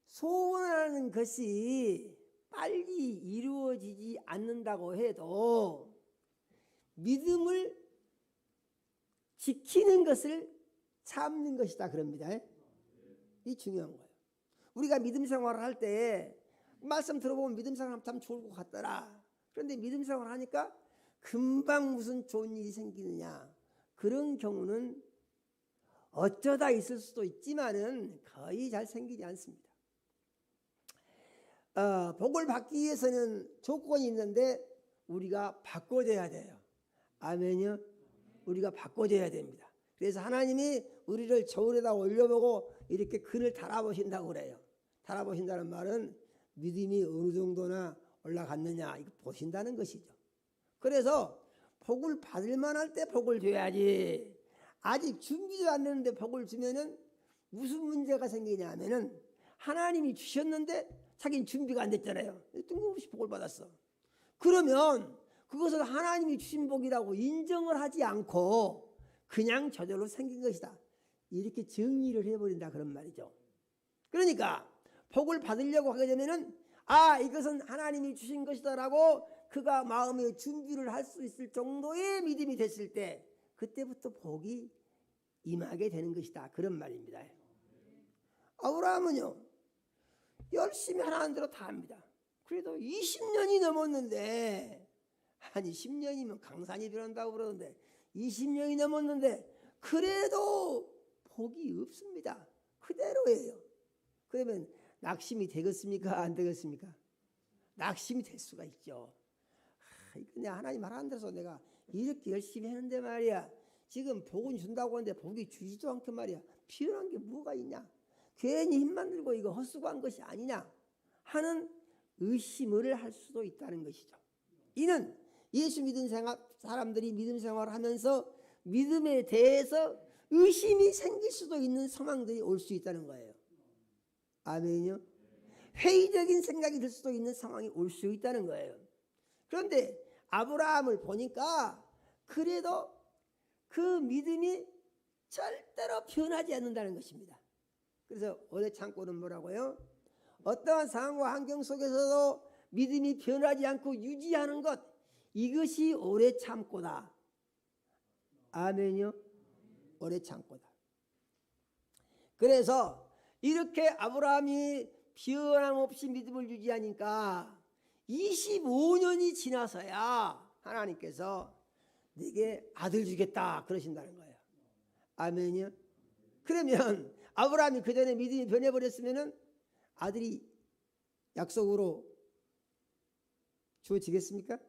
소원하는 것이 빨리 이루어지지 않는다고 해도 믿음을 지키는 것을 참는 것이다 그럽니다. 이 중요한 거예요. 우리가 믿음 생활을 할 때 말씀 들어보면 믿음 생활하면 참 좋을 것 같더라. 그런데 믿음 생활을 하니까 금방 무슨 좋은 일이 생기느냐, 그런 경우는 어쩌다 있을 수도 있지만은 거의 잘 생기지 않습니다. 복을 받기 위해서는 조건이 있는데 우리가 바꿔줘야 돼요. 아멘이요? 우리가 바꿔줘야 됩니다. 그래서 하나님이 우리를 저울에다 올려보고 이렇게 그늘 달아보신다고 그래요. 달아보신다는 말은 믿음이 어느 정도나 올라갔느냐 이거 보신다는 것이죠. 그래서 복을 받을 만할 때 복을 줘야지, 아직 준비도 안 됐는데 복을 주면은 무슨 문제가 생기냐 하면은 하나님이 주셨는데 자기는 준비가 안 됐잖아요. 뜬금없이 복을 받았어. 그러면 그것을 하나님이 주신 복이라고 인정을 하지 않고 그냥 저절로 생긴 것이다, 이렇게 정리를 해버린다 그런 말이죠. 그러니까 복을 받으려고 하게 되면은 이것은 하나님이 주신 것이다 라고 그가 마음의 준비를 할 수 있을 정도의 믿음이 됐을 때 그때부터 복이 임하게 되는 것이다 그런 말입니다. 아브라함은요 열심히 하라는 대로 다 합니다. 그래도 20년이 넘었는데, 아니 10년이면 강산이 변한다고 그러는데 20년이 넘었는데 그래도 복이 없습니다. 그대로예요. 그러면 낙심이 되겠습니까? 안 되겠습니까? 낙심이 될 수가 있죠. 이거 내가 하나님 하라는 대로 내가 이렇게 열심히 했는데 말이야, 지금 복은 준다고 하는데 복이 주지도 않게 말이야, 필요한 게 뭐가 있냐, 괜히 힘만 들고 이거 헛수고한 것이 아니냐 하는 의심을 할 수도 있다는 것이죠. 이는 예수 믿은 사람들이 믿음 생활을 하면서 믿음에 대해서 의심이 생길 수도 있는 상황들이 올 수 있다는 거예요. 아멘이요? 회의적인 생각이 들 수도 있는 상황이 올 수 있다는 거예요. 그런데 아브라함을 보니까 그래도 그 믿음이 절대로 변하지 않는다는 것입니다. 그래서 오래 참고는 뭐라고요? 어떠한 상황과 환경 속에서도 믿음이 변하지 않고 유지하는 것, 이것이 오래 참고다. 아멘이요? 오래 참고다. 그래서 이렇게 아브라함이 변함없이 믿음을 유지하니까 25년이 지나서야 하나님께서 네게 아들 주겠다 그러신다는 거예요. 아멘이요? 그러면 아브라함이 그 전에 믿음이 변해버렸으면 아들이 약속으로 주어지겠습니까?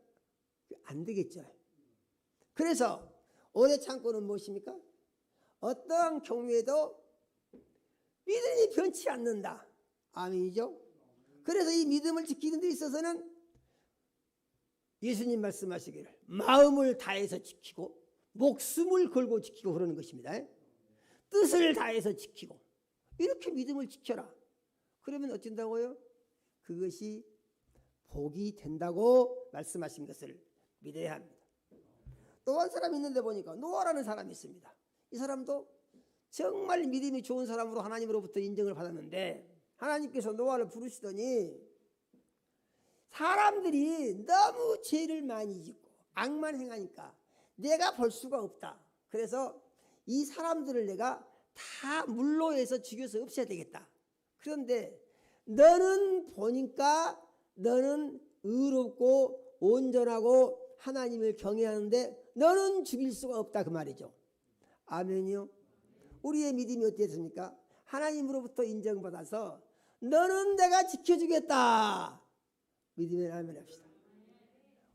안 되겠죠. 그래서 오래 참고는 무엇입니까? 어떠한 경우에도 믿음이 변치 않는다. 아멘이죠? 그래서 이 믿음을 지키는 데 있어서는 예수님 말씀하시기를 마음을 다해서 지키고 목숨을 걸고 지키고 그러는 것입니다. 뜻을 다해서 지키고 이렇게 믿음을 지켜라. 그러면 어쩐다고요? 그것이 복이 된다고 말씀하신 것을 믿어야 합니다. 또 한 사람이 있는데 보니까 노아라는 사람이 있습니다. 이 사람도 정말 믿음이 좋은 사람으로 하나님으로부터 인정을 받았는데 하나님께서 노아를 부르시더니 사람들이 너무 죄를 많이 짓고 악만 행하니까 내가 볼 수가 없다. 그래서 이 사람들을 내가 다 물로에서 죽여서 없애야 되겠다. 그런데 너는 보니까 너는 의롭고 온전하고 하나님을 경외하는데 너는 죽일 수가 없다 그 말이죠. 아멘이요? 우리의 믿음이 어땠습니까? 하나님으로부터 인정받아서 너는 내가 지켜주겠다. 믿으면 아멘 합시다.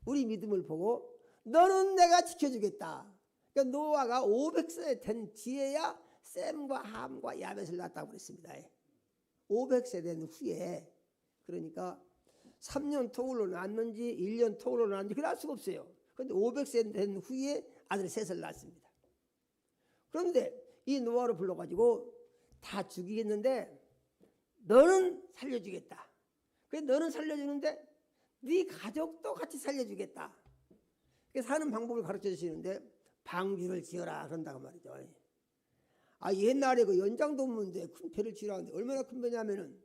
우리 믿음을 보고 너는 내가 지켜주겠다. 그러니까 노아가 500세 된 뒤에야 셈과 함과 야벳을 낳았다고 그랬습니다. 500세 된 후에, 그러니까 3년 토굴로 낳았는지 1년 토굴로 낳았는지 그럴 수가 없어요. 그런데 500세 된 후에 아들 셋을 낳습니다. 그런데 이 노아를 불러가지고 다 죽이겠는데 너는 살려주겠다. 그래서 너는 살려주는데 네 가족도 같이 살려주겠다. 그래서 사는 방법을 가르쳐 주시는데 방주를 지어라 그런다고 말이죠. 옛날에 그 연장도 없는데 큰 배를 지으라 하는데 얼마나 큰 배냐면은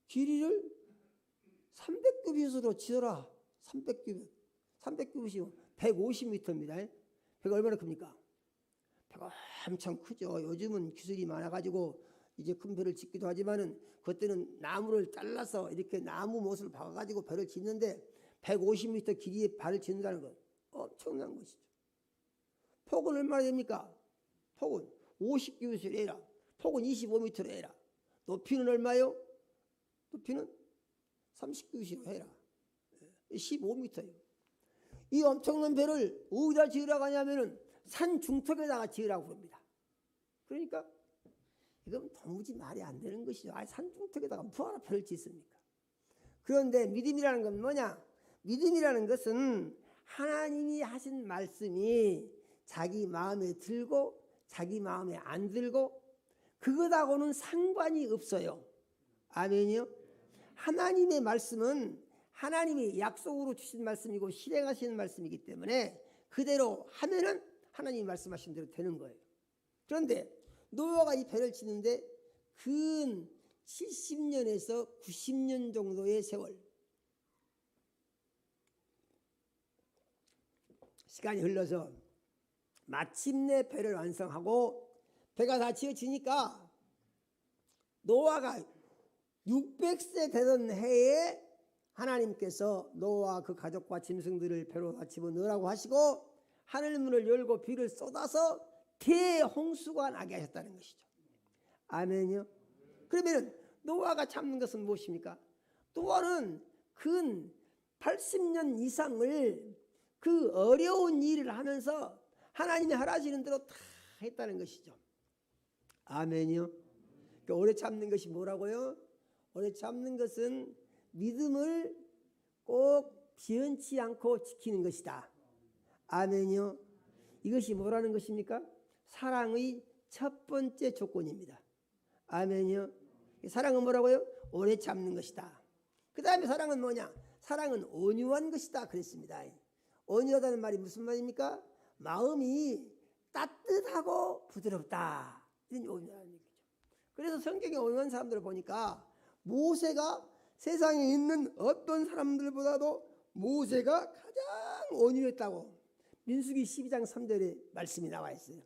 길이를 300규빗으로 지어라. 300규빗. 300규빗이요. 150m입니다. 배가 얼마나 큽니까? 배가 엄청 크죠. 요즘은 기술이 많아가지고 이제 큰 배를 짓기도 하지만은 그때는 나무를 잘라서 이렇게 나무 못을 박아가지고 배를 짓는데 150m 길이의 배를 짓는다는 건 엄청난 것이죠. 폭은 얼마나 됩니까? 폭은 50규빗을 해라. 폭은 25m로 해라. 높이는 얼마요? 높이는 30규빗으로 해라. 15m예요. 이 엄청난 배를 어디다 지으라고 하냐면은 산 중턱에다가 지으라고 그럽니다. 그러니까 이건 도무지 말이 안 되는 것이죠. 산 중턱에다가 뭐하러 배를 짓습니까? 그런데 믿음이라는 건 뭐냐? 믿음이라는 것은 하나님이 하신 말씀이 자기 마음에 들고 자기 마음에 안 들고 그것하고는 상관이 없어요. 아멘이요? 하나님의 말씀은 하나님이 약속으로 주신 말씀이고 실행하시는 말씀이기 때문에 그대로 하면은 하나님이 말씀하신 대로 되는 거예요. 그런데 노아가 이 배를 짓는데 근 70년에서 90년 정도의 세월, 시간이 흘러서 마침내 배를 완성하고 배가 다 지어지니까 노아가 600세 되던 해에 하나님께서 노아와 그 가족과 짐승들을 배로 다 집어넣으라고 하시고 하늘문을 열고 비를 쏟아서 대홍수가 나게 하셨다는 것이죠. 아멘이요? 그러면 노아가 참는 것은 무엇입니까? 노아는 근 80년 이상을 그 어려운 일을 하면서 하나님이 하라시는 대로 다 했다는 것이죠. 아멘이요? 그러니까 오래 참는 것이 뭐라고요? 오래 참는 것은 믿음을 꼭 변치 않고 지키는 것이다. 아멘이요? 이것이 뭐라는 것입니까? 사랑의 첫 번째 조건입니다. 아멘이요? 사랑은 뭐라고요? 오래 참는 것이다. 그 다음에 사랑은 뭐냐? 사랑은 온유한 것이다 그랬습니다. 온유하다는 말이 무슨 말입니까? 마음이 따뜻하고 부드럽다. 이런 온유한 얘기죠. 그래서 성경에 온유한 사람들을 보니까 모세가 세상에 있는 어떤 사람들보다도 모세가 가장 온유했다고 민수기 12장 3절에 말씀이 나와 있어요.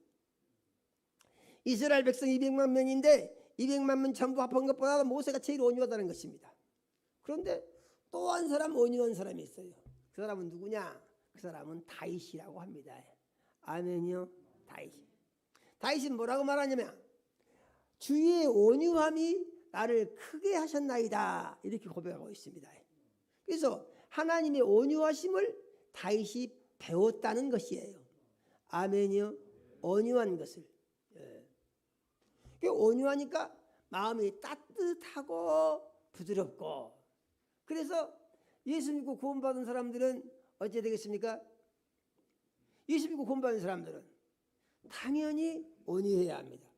이스라엘 백성 200만 명인데 200만 명 전부 합한 것보다 모세가 제일 온유하다는 것입니다. 그런데 또 한 사람 온유한 사람이 있어요. 그 사람은 누구냐? 그 사람은 다윗이라고 합니다. 아멘이요? 다윗이 뭐라고 말하냐면 주의 온유함이 나를 크게 하셨나이다 이렇게 고백하고 있습니다. 그래서 하나님의 온유하심을 다윗이 배웠다는 것이에요. 아멘이요? 온유한 것을. 온유하니까 마음이 따뜻하고 부드럽고, 그래서 예수 믿고 구원받은 사람들은 어찌 되겠습니까? 예수 믿고 구원받은 사람들은 당연히 온유해야 합니다.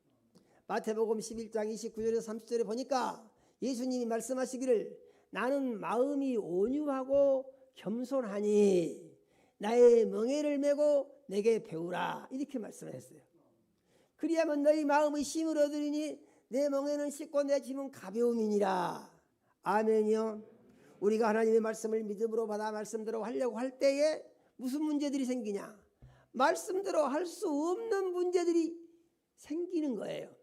마태복음 11장 29절에서 30절에 보니까 예수님이 말씀하시기를 나는 마음이 온유하고 겸손하니 나의 멍에를 메고 내게 배우라 이렇게 말씀을 했어요. 그리하면 너희 마음의 힘을 얻으리니 내 멍에는 쉽고 내 짐은 가벼움이니라. 아멘이요. 우리가 하나님의 말씀을 믿음으로 받아 말씀대로 하려고 할 때에 무슨 문제들이 생기냐? 말씀대로 할 수 없는 문제들이 생기는 거예요.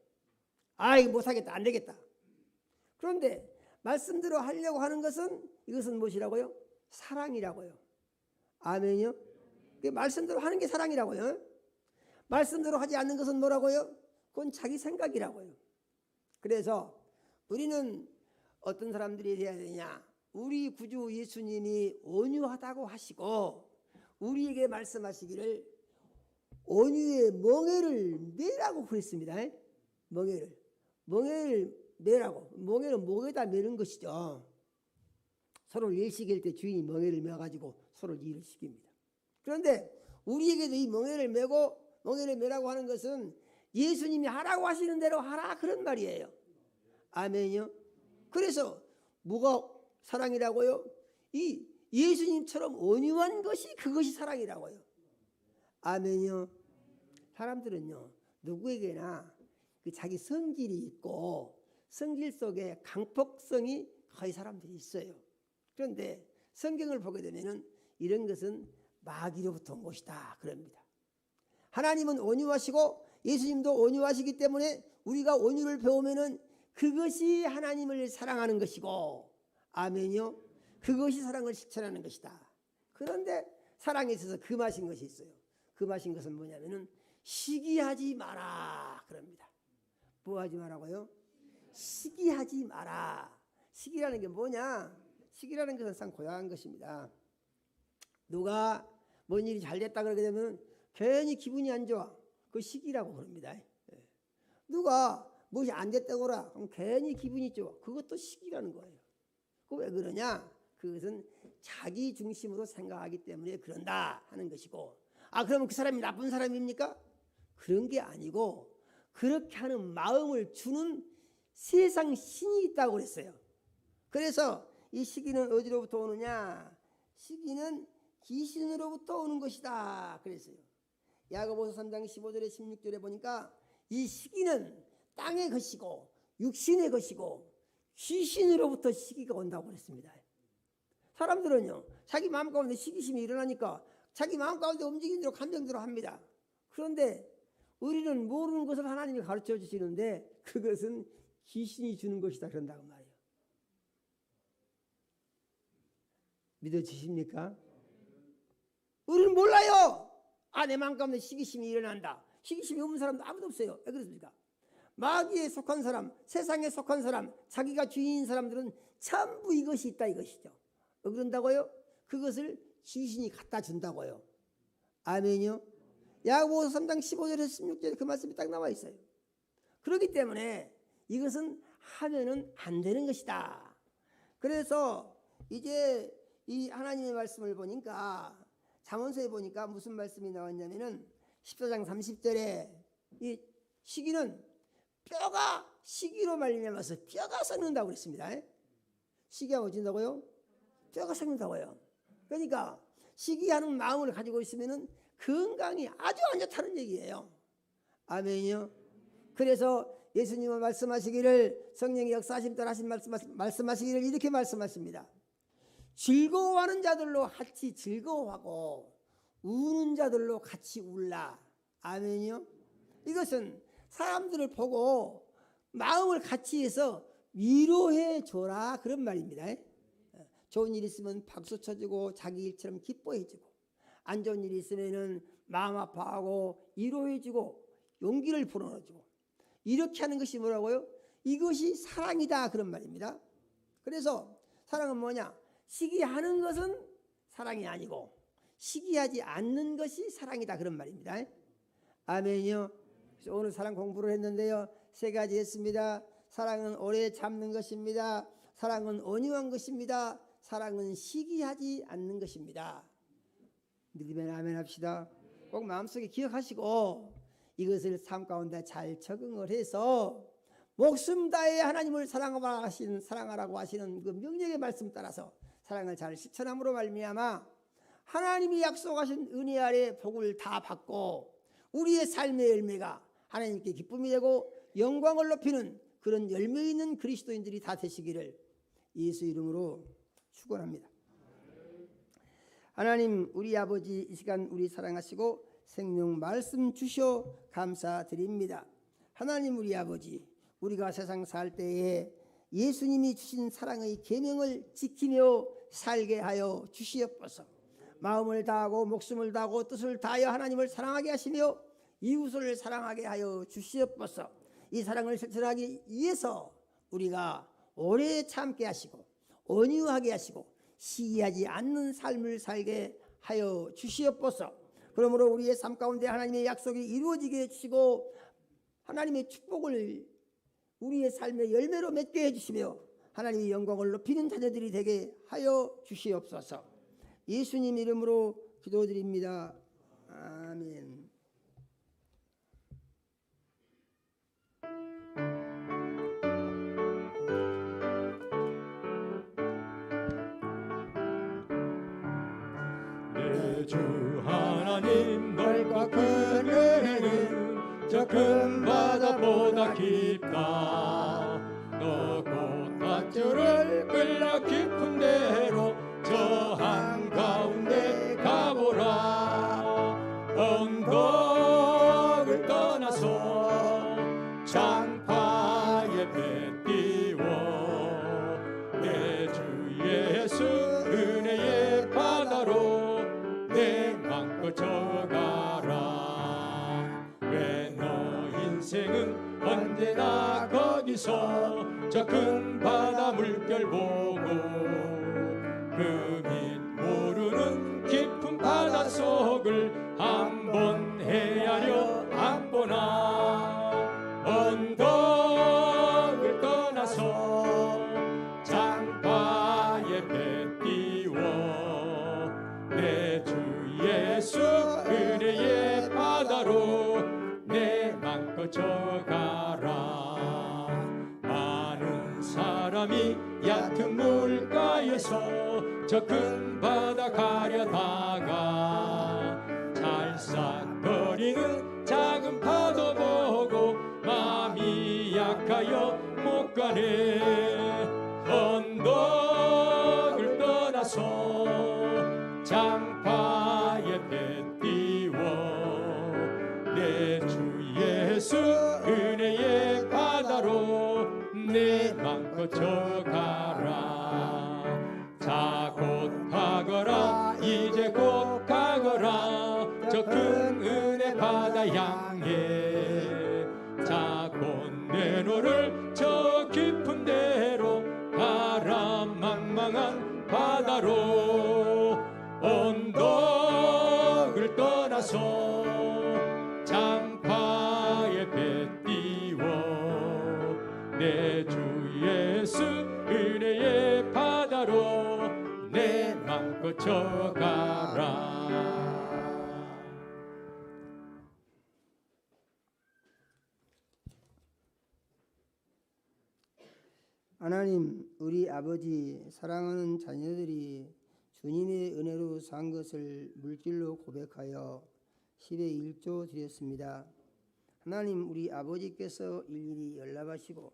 이거 못하겠다, 안 되겠다. 그런데 말씀대로 하려고 하는 것은 이것은 무엇이라고요? 사랑이라고요. 아멘이요. 말씀대로 하는 게 사랑이라고요. 말씀대로 하지 않는 것은 뭐라고요? 그건 자기 생각이라고요. 그래서 우리는 어떤 사람들이 돼야 되냐? 우리 구주 예수님이 온유하다고 하시고 우리에게 말씀하시기를 온유의 멍에를 매라고 그랬습니다. 멍에를 매라고. 멍에는 목에다 매는 것이죠. 서로 일 시킬 때 주인이 멍에를 매가지고 서로 일을 시킵니다. 그런데 우리에게도 이 멍에를 매라고 하는 것은 예수님이 하라고 하시는 대로 하라 그런 말이에요. 아멘요. 그래서 뭐가 사랑이라고요? 이 예수님처럼 온유한 것이 그것이 사랑이라고요. 아멘요. 사람들은요 누구에게나 그 자기 성질이 있고 성질 속에 강폭성이 거의 사람들이 있어요. 그런데 성경을 보게 되면은 이런 것은 마귀로부터 온 것이다 그럽니다. 하나님은 온유하시고 예수님도 온유하시기 때문에 우리가 온유를 배우면은 그것이 하나님을 사랑하는 것이고, 아멘요. 그것이 사랑을 실천하는 것이다. 그런데 사랑에 있어서 금하신 것이 있어요. 금하신 것은 뭐냐면은 시기하지 마라 그럽니다. 뭐 하지 마라고요? 시기하지 마라. 시기라는 게 뭐냐? 시기라는 것은 상 고약한 것입니다. 누가 뭔 일이 잘 됐다 그러게 되면 괜히 기분이 안 좋아. 그 시기라고 그럽니다. 누가 무엇이 안 됐다고 그러 그럼 괜히 기분이 좋아. 그것도 시기라는 거예요. 그 왜 그러냐? 그것은 자기 중심으로 생각하기 때문에 그런다 하는 것이고, 그러면 그 사람이 나쁜 사람입니까? 그런 게 아니고 그렇게 하는 마음을 주는 세상 신이 있다고 그랬어요. 그래서 이 시기는 어디로부터 오느냐? 시기는 귀신으로부터 오는 것이다 그랬어요. 야고보서 3장 15절에 16절에 보니까 이 시기는 땅의 것이고 육신의 것이고 귀신으로부터 시기가 온다고 그랬습니다. 사람들은요 자기 마음 가운데 시기심이 일어나니까 자기 마음 가운데 움직이는 대로 감정대로 합니다. 그런데 우리는 모르는 것을 하나님이 가르쳐 주시는데 그것은 귀신이 주는 것이다 그런다고 말이에요. 믿어지십니까? 우리는 몰라요. 내 마음 가운데 시기심이 일어난다. 시기심이 없는 사람도 아무도 없어요. 왜 그렇습니까? 마귀에 속한 사람, 세상에 속한 사람, 자기가 주인인 사람들은 전부 이것이 있다 이것이죠. 왜 그런다고요? 그것을 귀신이 갖다 준다고요. 아멘요. 야고보서 3장 15절에서 16절에 그 말씀이 딱 나와 있어요. 그렇기 때문에 이것은 하면은 안 되는 것이다. 그래서 이제 이 하나님의 말씀을 보니까 잠언서에 보니까 무슨 말씀이 나왔냐면은 14장 30절에 이 시기는 뼈가 시기로 말미암아서 뼈가 썩는다고 그랬습니다. 시기가 어진다고요? 뼈가 썩는다고요. 그러니까 시기하는 마음을 가지고 있으면은 건강이 아주 안 좋다는 얘기예요. 아멘이요. 그래서 예수님은 말씀하시기를, 성령이 역사하심 따라 하신 말씀하시기를 이렇게 말씀하십니다. 즐거워하는 자들로 같이 즐거워하고 우는 자들로 같이 울라. 아멘이요. 이것은 사람들을 보고 마음을 같이 해서 위로해 줘라 그런 말입니다. 좋은 일 있으면 박수 쳐주고 자기 일처럼 기뻐해주고, 안 좋은 일이 있으면은 마음 아파하고 위로해주고 용기를 불어넣어주고, 이렇게 하는 것이 뭐라고요? 이것이 사랑이다 그런 말입니다. 그래서 사랑은 뭐냐? 시기하는 것은 사랑이 아니고 시기하지 않는 것이 사랑이다 그런 말입니다. 아멘이요. 그래서 오늘 사랑 공부를 했는데요, 3가지 했습니다. 사랑은 오래 참는 것입니다. 사랑은 온유한 것입니다. 사랑은 시기하지 않는 것입니다. 믿으면 아멘 합시다. 꼭 마음속에 기억하시고 이것을 삶 가운데 잘 적응을 해서 목숨 다해 하나님을 사랑하라고 하시는 그 명령의 말씀 따라서 사랑을 잘 실천함으로 말미암아 하나님이 약속하신 은혜 아래 복을 다 받고 우리의 삶의 열매가 하나님께 기쁨이 되고 영광을 높이는 그런 열매 있는 그리스도인들이 다 되시기를 예수 이름으로 축원합니다. 하나님 우리 아버지, 이 시간 우리 사랑하시고 생명 말씀 주셔 감사드립니다. 하나님 우리 아버지, 우리가 세상 살 때에 예수님이 주신 사랑의 계명을 지키며 살게 하여 주시옵소서. 마음을 다하고 목숨을 다하고 뜻을 다하여 하나님을 사랑하게 하시며 이웃을 사랑하게 하여 주시옵소서. 이 사랑을 실천하기 위해서 우리가 오래 참게 하시고 온유하게 하시고 시기하지 않는 삶을 살게 하여 주시옵소서. 그러므로 우리의 삶 가운데 하나님의 약속이 이루어지게 해주시고 하나님의 축복을 우리의 삶의 열매로 맺게 해주시며 하나님의 영광을 높이는 자녀들이 되게 하여 주시옵소서. 예수님 이름으로 기도드립니다. 아멘. 내 주 하나님 넓고 큰 은혜는 저 큰 바다보다 깊다. 너 곧 밧줄을 끌려 깊은 데로 저 한가운데 가보라. 언덕을 떠나서 장파에 배 띄워 내 주 예수 은혜의 바다로 내 맘껏 져가라. 왜 너 인생은 언제나 거기서 저 큰 바다 물결 보고 그 밑 모르는 깊은 바다 속을 한번 헤아려 안 보나. 언덕을 떠나서 장바에 배 띄워 내 주 예수 은혜의 바다로 내 맘껏 져가라. 많은 사람이 얕은 물가에서 저 큰 바다 가려다가 찰싹거리는 작은 파도 보고 마음이 약하여 못 가네. 언덕을 떠나서 장파에 배 띄워 내 주 예수 은혜의 바다로 내 맘껏 져가라. 자 곧 가거라 이제 곧 가거라 저 큰 은혜 바다 향해. 자 곧 내노를 저 깊은 데로 바람망망한 바다로. 언덕을 떠나서 장파에 배 띄워 내 주 예수 은혜의 바다로 내 맘껏 져가라. 하나님, 우리 아버지 사랑하는 자녀들이 주님의 은혜로 산 것을 물질로 고백하여 10의 1조 드렸습니다. 하나님, 우리 아버지께서 일일이 연락하시고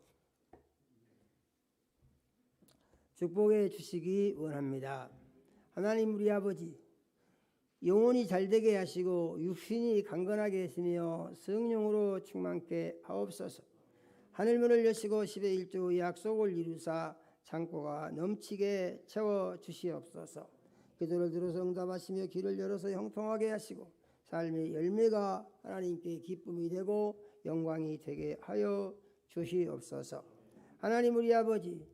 축복해 주시기 원합니다. 하나님, 우리 아버지 영혼이 잘되게 하시고 육신이 강건하게 하시며 성령으로 충만케 하옵소서. 하늘문을 여시고 10의 1조 약속을 이루사 창고가 넘치게 채워 주시옵소서. 기도를 들어서 응답하시며 길을 열어서 형통하게 하시고 삶의 열매가 하나님께 기쁨이 되고 영광이 되게 하여 주시옵소서. 하나님, 우리 아버지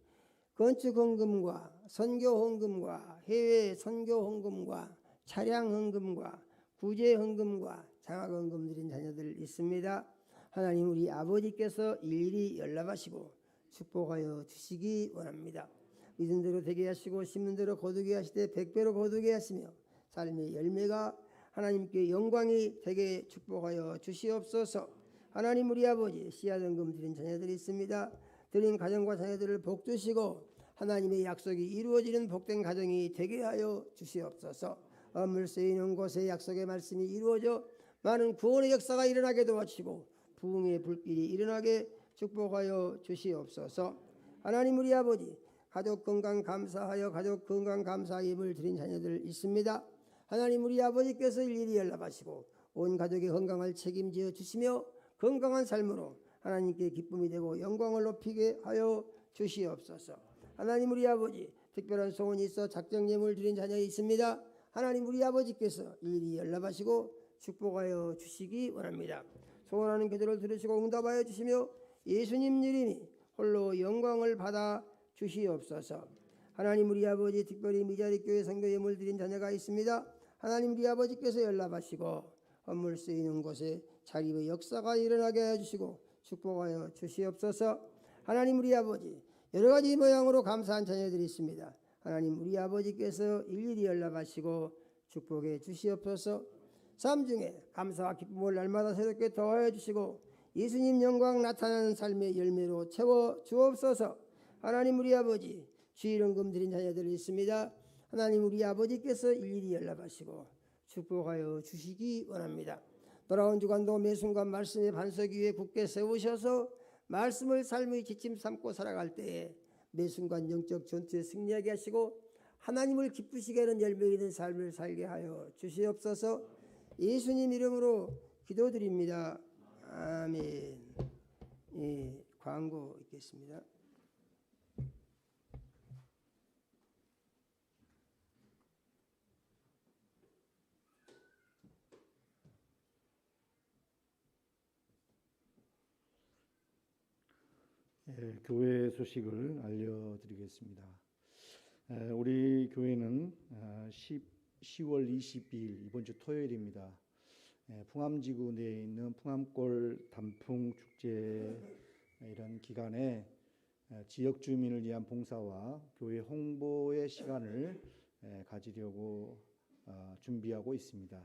건축 헌금과 선교 헌금과 해외 선교 헌금과 차량 헌금과 구제 헌금과 장학 헌금 드린 자녀들 있습니다. 하나님, 우리 아버지께서 일일이 연락하시고 축복하여 주시기 원합니다. 믿은 대로 되게 하시고 심는 대로 거두게 하시되 100배로 거두게 하시며 삶의 열매가 하나님께 영광이 되게 축복하여 주시옵소서. 하나님, 우리 아버지 씨앗 헌금 드린 자녀들이 있습니다. 드린 가정과 자녀들을 복 주시고 하나님의 약속이 이루어지는 복된 가정이 되게 하여 주시옵소서. 언물 쓰이는 곳에 약속의 말씀이 이루어져 많은 구원의 역사가 일어나게 도와주시고 부흥의 불길이 일어나게 축복하여 주시옵소서. 하나님, 우리 아버지 가족 건강 감사하여 가족 건강 감사 예물 드린 자녀들 있습니다. 하나님, 우리 아버지께서 일일이 연락하시고 온 가족의 건강을 책임져 주시며 건강한 삶으로 하나님께 기쁨이 되고 영광을 높이게 하여 주시옵소서. 하나님, 우리 아버지 특별한 소원이 있어 작정 예물 드린 자녀 있습니다. 하나님, 우리 아버지께서 일일이 연락하시고 축복하여 주시기 원합니다. 소원하는 기도를 들으시고 응답하여 주시며 예수님 이름이 홀로 영광을 받아 주시옵소서. 하나님 우리 아버지, 특별히 미자립교회 선교 예물 드린 자녀가 있습니다. 하나님 우리 아버지께서 연락하시고 헌물 쓰이는 곳에 자립의 역사가 일어나게 해주시고 축복하여 주시옵소서. 하나님 우리 아버지, 여러 가지 모양으로 감사한 자녀들이 있습니다. 하나님 우리 아버지께서 일일이 연락하시고 축복해 주시옵소서. 삶 중에 감사와 기쁨을 날마다 새롭게 더하여 주시고 예수님 영광 나타나는 삶의 열매로 채워 주옵소서. 하나님 우리 아버지, 주일원금 드린 자녀들이 있습니다. 하나님 우리 아버지께서 일일이 연락하시고 축복하여 주시기 원합니다. 돌아온 주간도 매 순간 말씀의 반석 위에 굳게 세우셔서 말씀을 삶의 지침 삼고 살아갈 때에 매 순간 영적 전투에 승리하게 하시고 하나님을 기쁘시게 하는 열매 있는 삶을 살게 하여 주시옵소서. 예수님 이름으로 기도드립니다. 아멘. 예, 광고 있겠습니다. 교회 소식을 알려드리겠습니다. 우리 교회는 10월 22일 이번 주 토요일입니다. 풍암지구 내에 있는 풍암골 단풍축제 이런 기간에 지역 주민을 위한 봉사와 교회 홍보의 시간을 가지려고 준비하고 있습니다.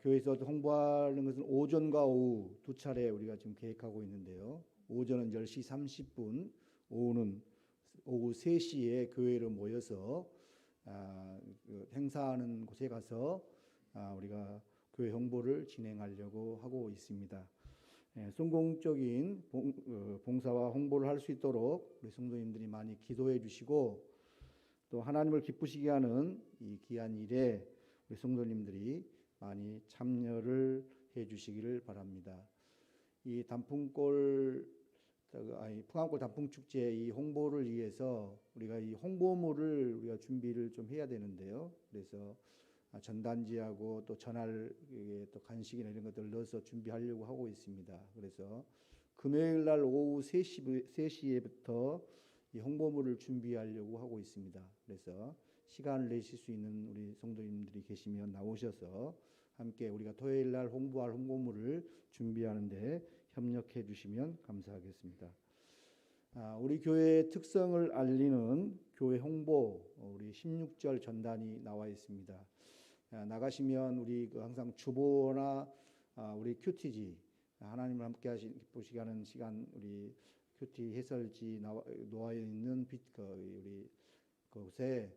교회에서 홍보하는 것은 오전과 오후 두 차례 우리가 지금 계획하고 있는데요. 오전은 10시 30분, 오후는 오후 3시에 교회로 모여서 행사하는 곳에 가서 우리가 교회 홍보를 진행하려고 하고 있습니다. 성공적인 봉사와 홍보를 할 수 있도록 우리 성도님들이 많이 기도해 주시고 또 하나님을 기쁘시게 하는 이 귀한 일에 우리 성도님들이 많이 참여를 해 주시기를 바랍니다. 이 풍암골 단풍축제 이 홍보를 위해서 우리가 이 홍보물을 우리가 준비를 좀 해야 되는데요. 그래서 전단지하고 또 전할 또 간식이나 이런 것들을 넣어서 준비하려고 하고 있습니다. 그래서 금요일 날 오후 3시에부터 이 홍보물을 준비하려고 하고 있습니다. 그래서 시간을 내실 수 있는 우리 성도님들이 계시면 나오셔서 함께 우리가 토요일 날 홍보할 홍보물을 준비하는데 협력해 주시면 감사하겠습니다. 우리 교회의 특성을 알리는 교회 홍보 우리 16절 전단이 나와 있습니다. 나가시면 우리 항상 주보나 우리 큐티지 하나님을 함께 기쁘시게 하는 시간 우리 큐티 해설지 놓아 있는 우리 그곳에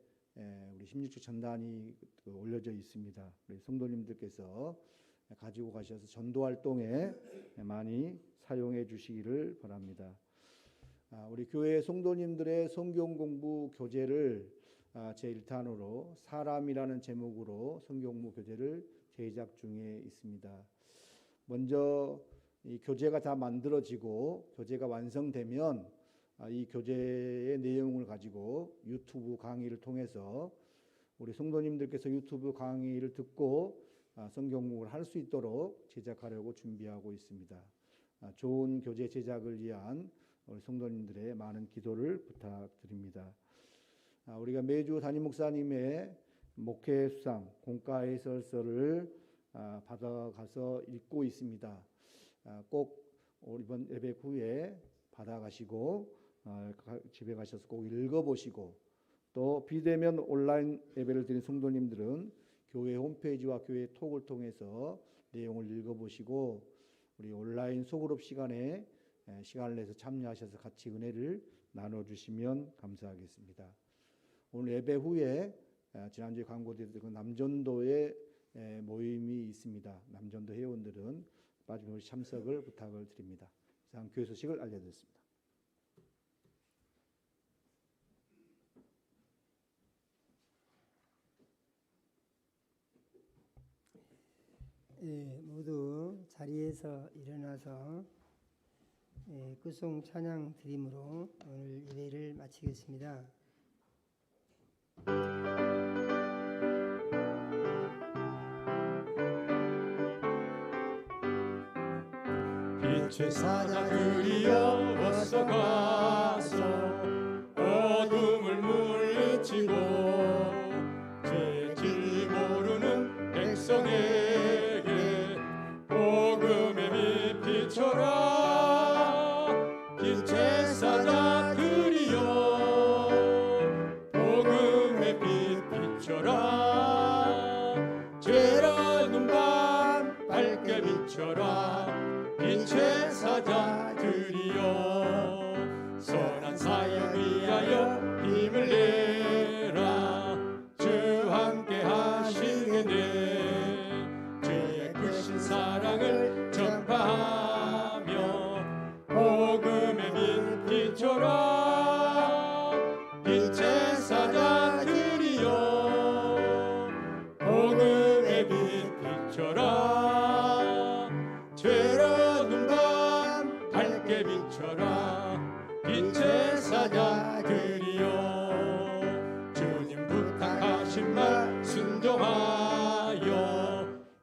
우리 16절 전단이 올려져 있습니다. 우리 성도님들께서 가지고 가셔서 전도 활동에 많이 사용해 주시기를 바랍니다. 우리 교회 성도님들의 성경 공부 교재를 제1탄으로 사람이라는 제목으로 성경 공부 교재를 제작 중에 있습니다. 먼저 이 교재가 다 만들어지고 교재가 완성되면 이 교재의 내용을 가지고 유튜브 강의를 통해서 우리 성도님들께서 유튜브 강의를 듣고 성경 공부를 할 수 있도록 제작하려고 준비하고 있습니다. 좋은 교재 제작을 위한 우리 성도님들의 많은 기도를 부탁드립니다. 우리가 매주 담임 목사님의 목회 수상 공과 해설서를 받아가서 읽고 있습니다. 꼭 이번 예배 후에 받아가시고 집에 가셔서 꼭 읽어보시고 또 비대면 온라인 예배를 드린 성도님들은 교회 홈페이지와 교회 톡을 통해서 내용을 읽어보시고 우리 온라인 소그룹 시간에 시간을 내서 참여하셔서 같이 은혜를 나눠주시면 감사하겠습니다. 오늘 예배 후에 지난주에 광고드렸던 남전도의 모임이 있습니다. 남전도 회원들은 빠짐없이 참석을 부탁을 드립니다. 이상 교회 소식을 알려드렸습니다. 모두 자리에서 일어나서 구송 찬양 드림으로 오늘 예배를 마치겠습니다. 제사장들이여 어서 가서 어둠을 물리치고 제 진리 모르는 백성에게 복음의 빛 비춰라. 빛 제사장들이여 복음의 빛 비춰라. 죄라는 밤 밝게 비춰라. 빛의 사자들이여 선한 사역 위하여 힘을 내라. 주 함께 하시겠네. 주의 크신 사랑을 전파하며 복음의 빛 비춰라. 빛의 사자들이여 복음의 빛 비춰라. 죄라는 밤 밝게 비춰라. 빛의 사자들이여 주님 부탁하신 말 순종하여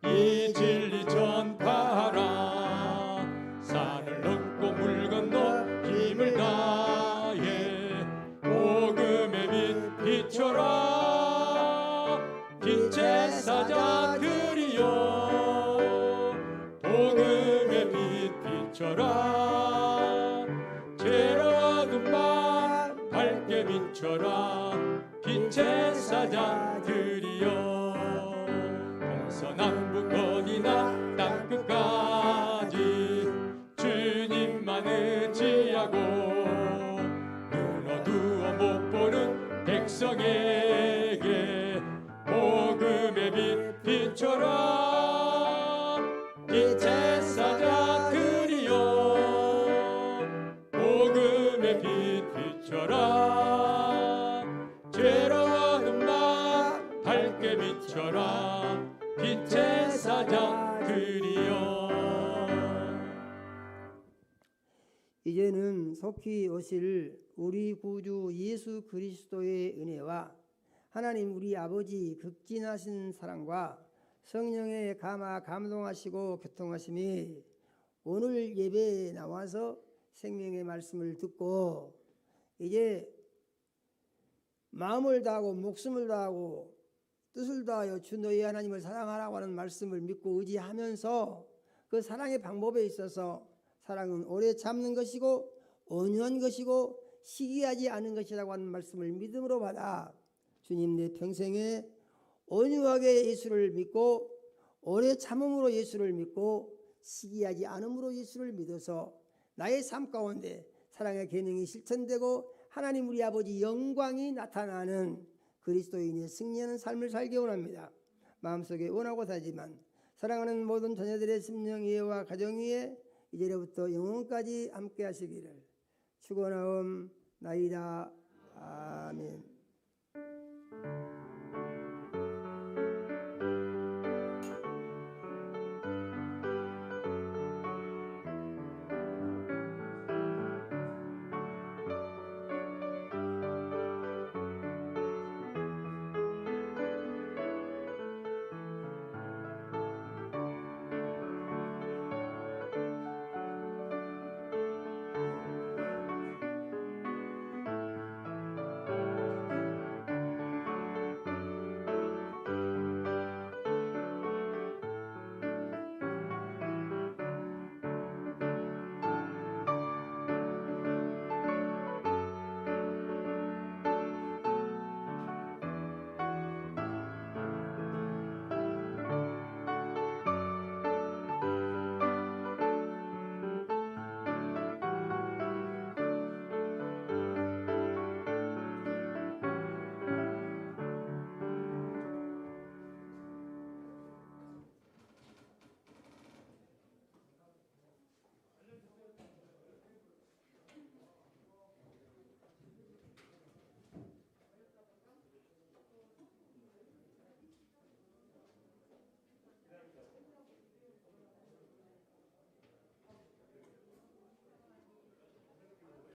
이 진리 전파하라. 산을 넘고 물 건너 힘을 다해 복음의 빛 비춰라. 빛의 사자들이여 복음의 빛 비춰라. 죄라는 밤 밝게 비춰라. 빛의 사자들이여 동서남북 어디나 땅끝까지 주님만 의지하고 눈 어두워 못 보는 백성에게 복음의 빛 비춰라. 빛의 사자들이여 복음의 빛 비춰라. 죄라는 밤 밝게 비춰라. 빛의 사자들이여. 이제는 속히 오실 우리 구주 예수 그리스도의 은혜와 하나님 우리 아버지 극진하신 사랑과 성령의 감동하시고 교통하심이 오늘 예배에 나와서 생명의 말씀을 듣고 이제 마음을 다하고 목숨을 다하고 뜻을 다하여 주 너희 하나님을 사랑하라고 하는 말씀을 믿고 의지하면서 그 사랑의 방법에 있어서 사랑은 오래 참는 것이고 온유한 것이고 시기하지 않은 것이라고 하는 말씀을 믿음으로 받아 주님 내 평생에 온유하게 예수를 믿고 오래 참음으로 예수를 믿고 시기하지 않음으로 예수를 믿어서 나의 삶 가운데 사랑의 계명이 실천되고 하나님 우리 아버지 영광이 나타나는 그리스도인의 승리하는 삶을 살기 원합니다. 마음속에 원하고 살지만 사랑하는 모든 자녀들의 심령 이해와 가정 이해 이제로부터 영원까지 함께 하시기를 축원하옵나이다. 아멘.